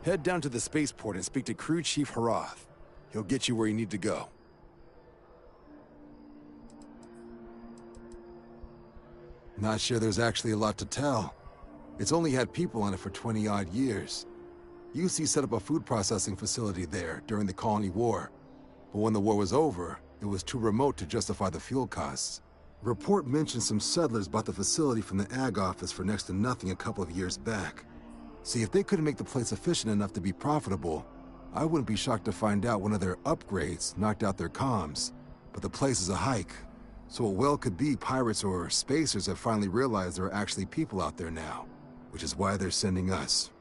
S16: Head down to the spaceport and speak to Crew Chief Harath. He'll get you where you need to go. Not sure there's actually a lot to tell. It's only had people on it for 20-odd years. UC set up a food processing facility there during the Colony War. But when the war was over, it was too remote to justify the fuel costs. A report mentioned some settlers bought the facility from the Ag office for next to nothing a couple of years back. See, if they couldn't make the place efficient enough to be profitable, I wouldn't be shocked to find out one of their upgrades knocked out their comms. But the place is a hike, so it well could be pirates or spacers have finally realized there are actually people out there now, which is why they're sending us.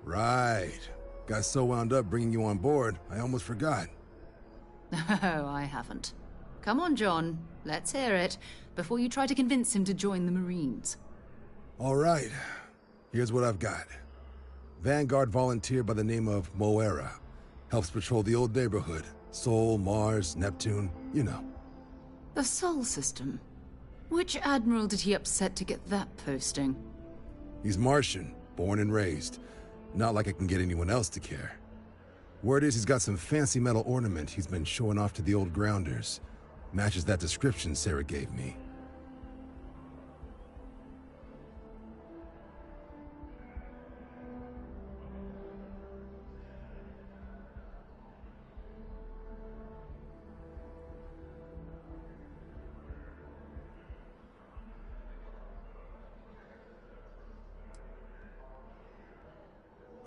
S16: Right. Got so wound up bringing you on board, I almost forgot.
S13: Oh, I haven't. Come on, John. Let's hear it, before you try to convince him to join the Marines.
S16: All right. Here's what I've got. Vanguard volunteer by the name of Moera. Helps patrol the old neighborhood. Sol, Mars, Neptune, you know.
S13: The Sol system. Which admiral did he upset to get that posting?
S16: He's Martian, born and raised. Not like I can get anyone else to care. Word is he's got some fancy metal ornament he's been showing off to the old grounders. Matches that description Sarah gave me.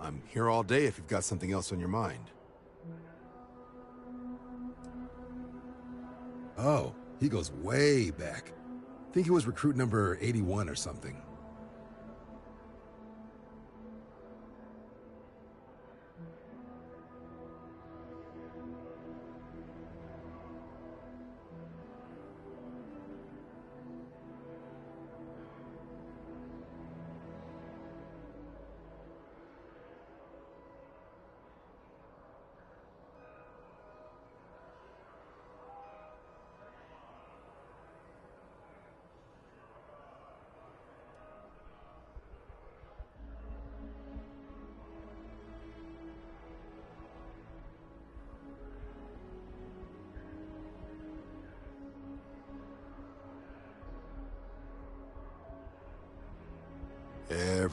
S16: I'm here all day if you've got something else on your mind. Oh, he goes way back. Think he was recruit number 81 or something.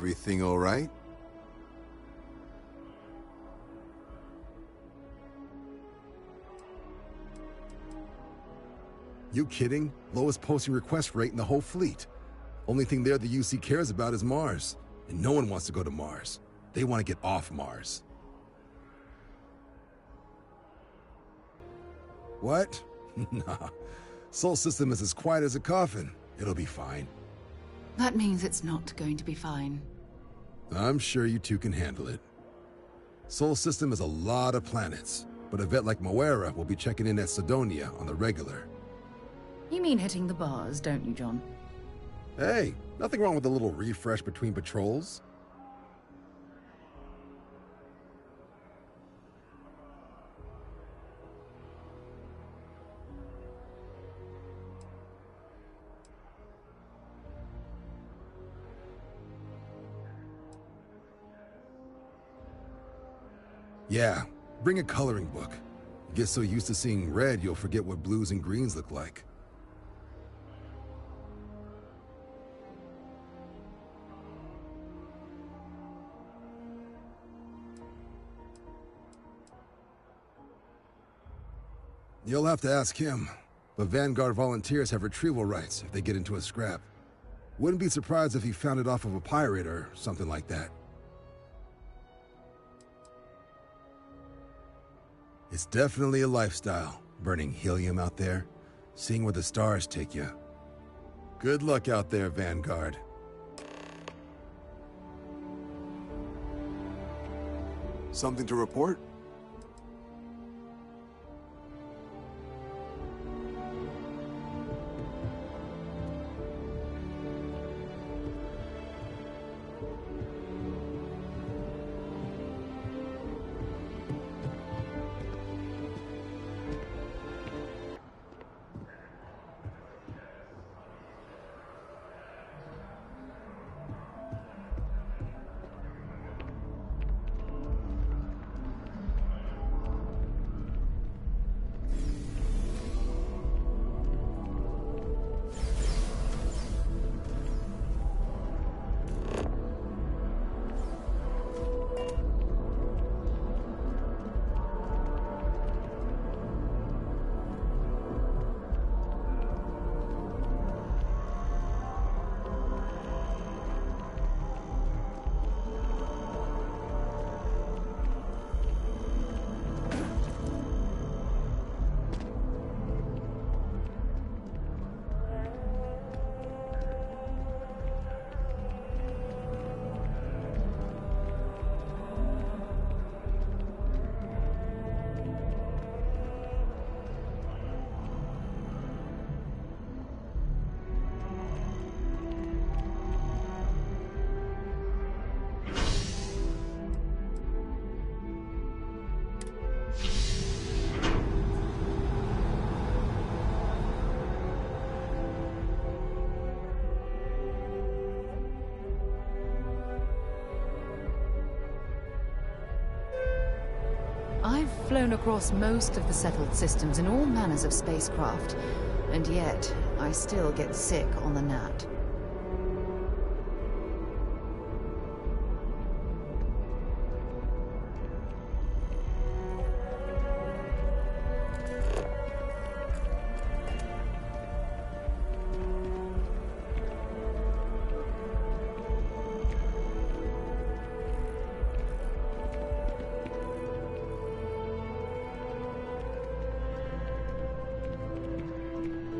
S16: Everything all right? You kidding? Lowest posting request rate in the whole fleet. Only thing there the UC cares about is Mars. And no one wants to go to Mars. They want to get off Mars. What? Nah. Sol system is as quiet as a coffin. It'll be fine.
S13: That means it's not going to be fine.
S16: I'm sure you two can handle it. Sol system is a lot of planets, but a vet like Moera will be checking in at Sidonia on the regular.
S13: You mean hitting the bars, don't you, John?
S16: Hey, nothing wrong with a little refresh between patrols. Yeah, bring a coloring book. You get so used to seeing red, you'll forget what blues and greens look like. You'll have to ask him, but Vanguard volunteers have retrieval rights if they get into a scrap. Wouldn't be surprised if he found it off of a pirate or something like that. It's definitely a lifestyle, burning helium out there, seeing where the stars take you. Good luck out there, Vanguard.
S6: Something to report?
S13: I've flown across most of the settled systems in all manners of spacecraft, and yet I still get sick on the gnat.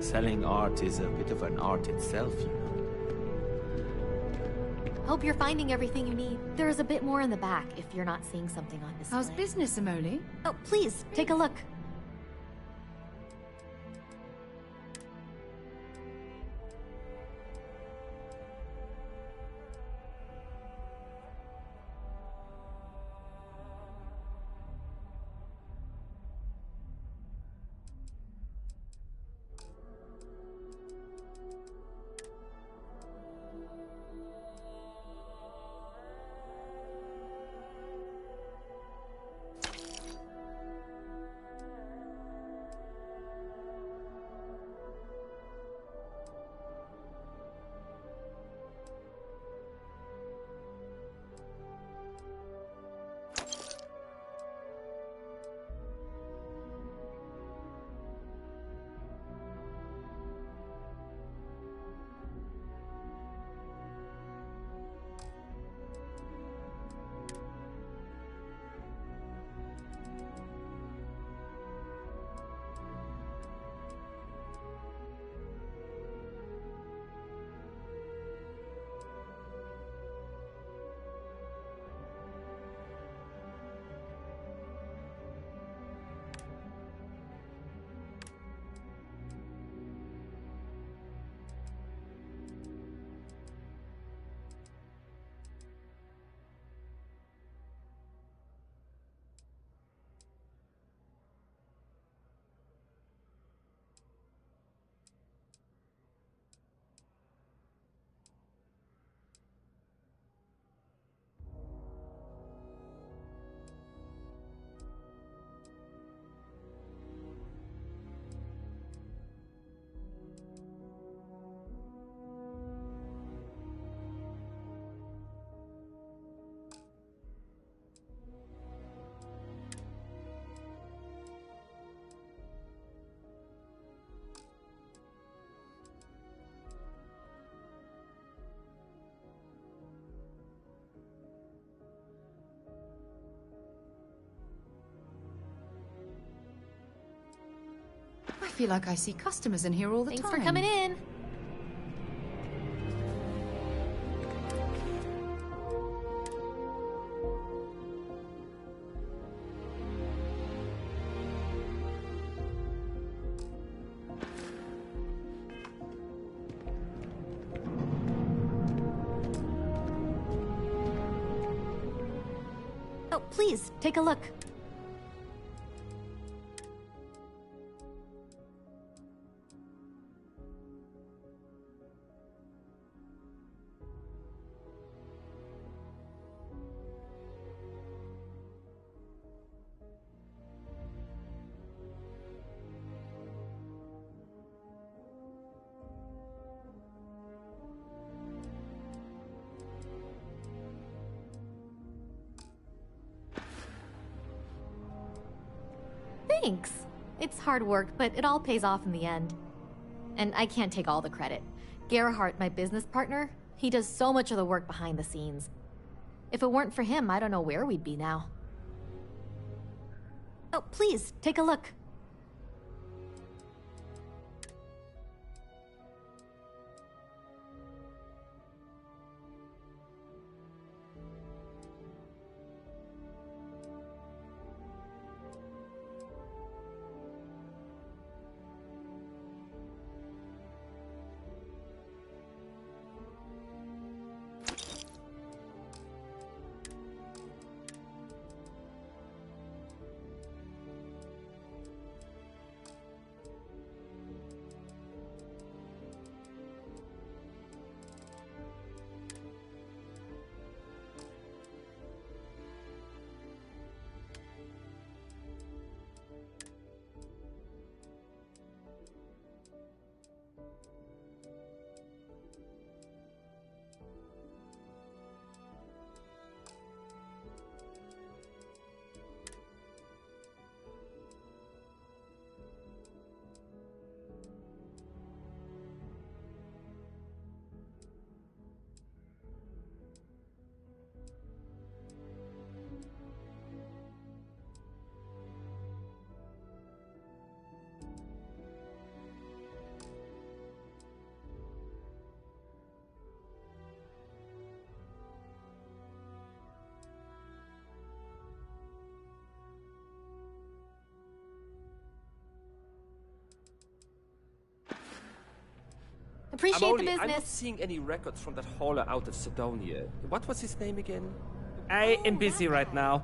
S21: Selling art is a bit of an art itself, you know.
S22: Hope you're finding everything you need. There is a bit more in the back if you're not seeing something on display.
S13: How's business, Amoli?
S22: Oh, please, take a look.
S13: feel like I see customers in here all the time.
S22: Thanks for coming in. Oh, please, take a look. Thanks. It's hard work, but it all pays off in the end. And I can't take all the credit. Gerhardt, my business partner, he does so much of the work behind the scenes. If it weren't for him, I don't know where we'd be now. Oh, please, take a look. Appreciate the business.
S2: I'm not seeing any records from that hauler out of Sidonia. What was his name again?
S3: I am busy right now.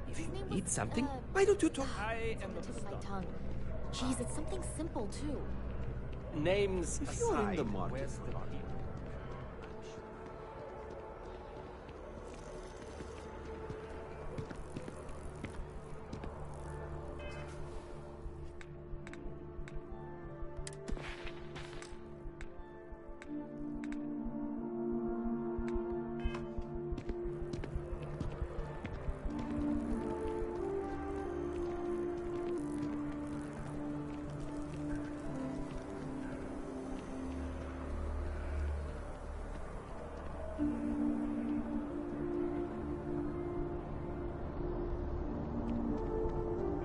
S2: If you need something, why don't you talk?
S3: I am
S22: Tip my tongue. Jeez, it's something simple too.
S2: Names
S3: If you're in the
S2: aside,
S3: market
S2: where's the body?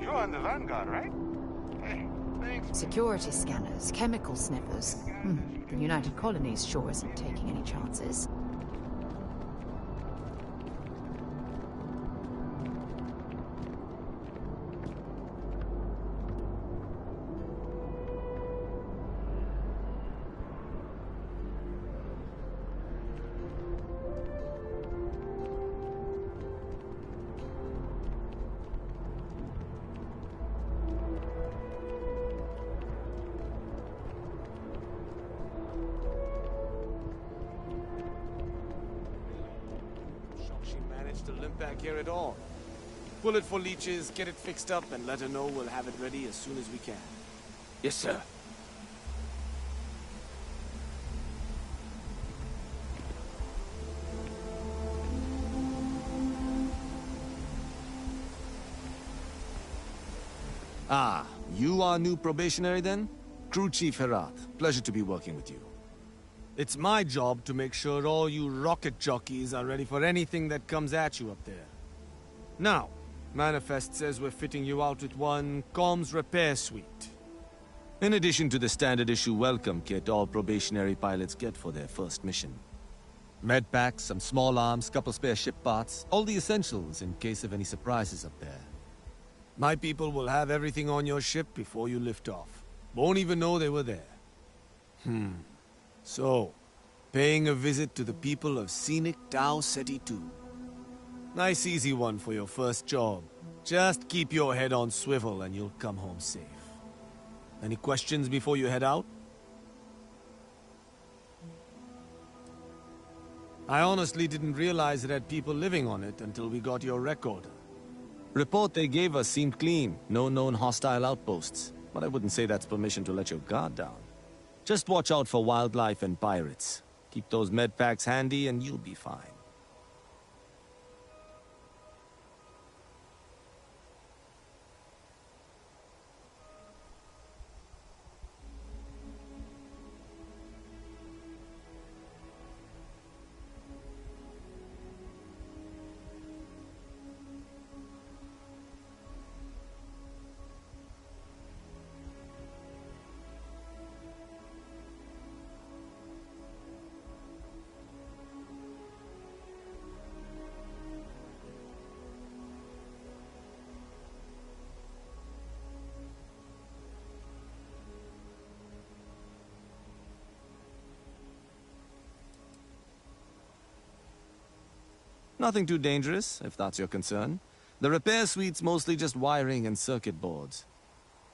S18: You're on the Vanguard, right? Hey, thanks.
S13: Security scanners, chemical sniffers. The United Colonies sure isn't taking any chances.
S3: She managed to limp back here at all. Pull it for leeches, get it fixed up, and let her know we'll have it ready as soon as we can.
S2: Yes, sir.
S23: Ah, you are new probationary then? Crew Chief Herat. Pleasure to be working with you.
S3: It's my job to make sure all you rocket jockeys are ready for anything that comes at you up there. Now, Manifest says we're fitting you out with one comms repair suite. In addition to the standard issue welcome kit all probationary pilots get for their first mission. Med packs, some small arms, couple spare ship parts, all the essentials in case of any surprises up there. My people will have everything on your ship before you lift off. Won't even know they were there. So, paying a visit to the people of scenic Tau Ceti 2. Nice easy one for your first job. Just keep your head on swivel and you'll come home safe. Any questions before you head out? I honestly didn't realize it had people living on it until we got your record. Report they gave us seemed clean, no known hostile outposts. But I wouldn't say that's permission to let your guard down. Just watch out for wildlife and pirates. Keep those med packs handy and you'll be fine. Nothing too dangerous, if that's your concern. The repair suite's mostly just wiring and circuit boards.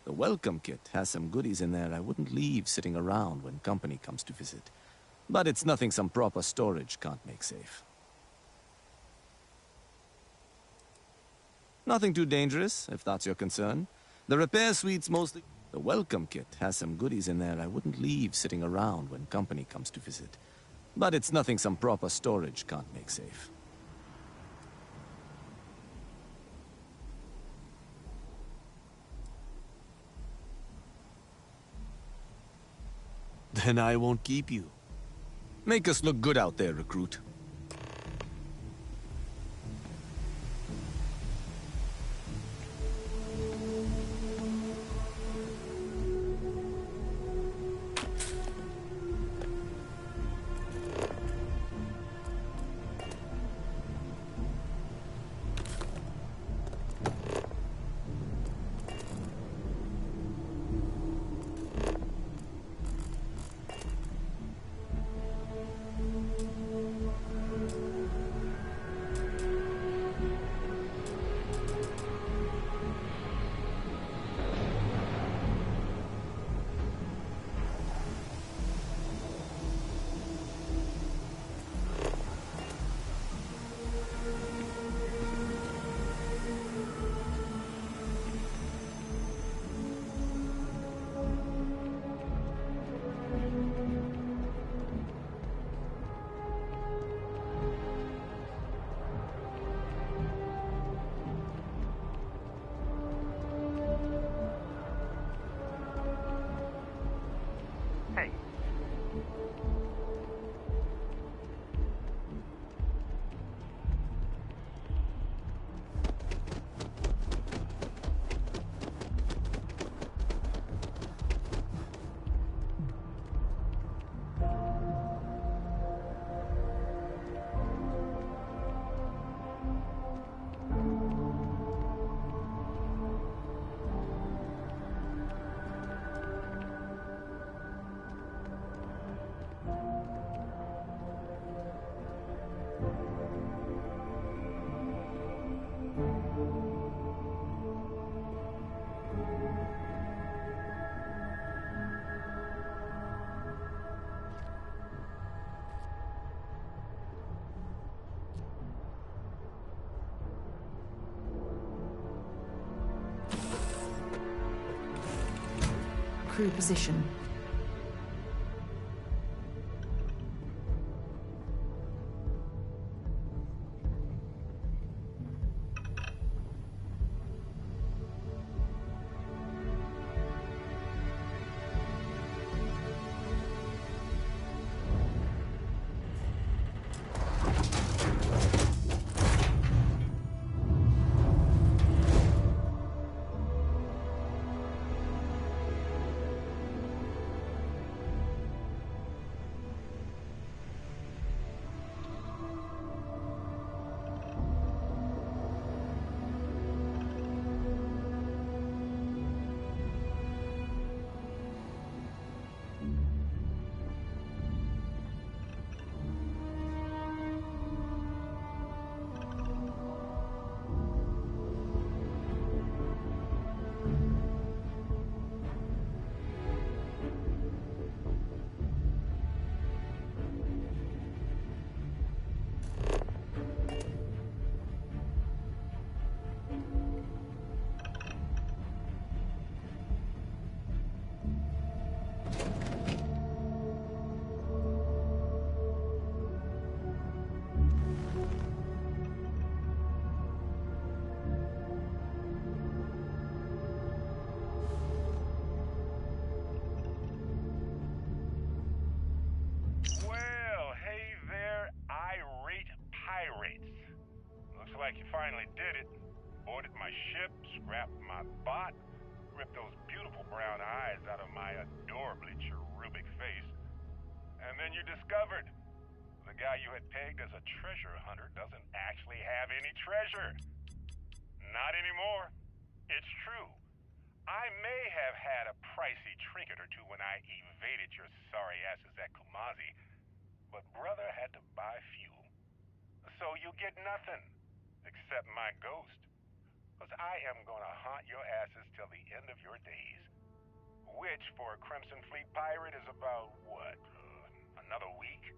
S3: The welcome kit has some goodies in there I wouldn't leave sitting around when company comes to visit. But it's nothing some proper storage can't make safe. Nothing too dangerous, if that's your concern. The repair suite's mostly... The welcome kit has some goodies in there I wouldn't leave sitting around when company comes to visit. But it's nothing some proper storage can't make safe. Then I won't keep you. Make us look good out there, recruit.
S13: Crew position.
S18: ship, scrapped my bot, ripped those beautiful brown eyes out of my adorably cherubic face, and then you discovered the guy you had pegged as a treasure hunter doesn't actually have any treasure. Not anymore. It's true. I may have had a pricey trinket or two when I evaded your sorry asses at Kumazi, but brother had to buy fuel. So you get nothing, except my ghost. Because I am gonna haunt your asses till the end of your days. Which, for a Crimson Fleet pirate, is about, what, another week?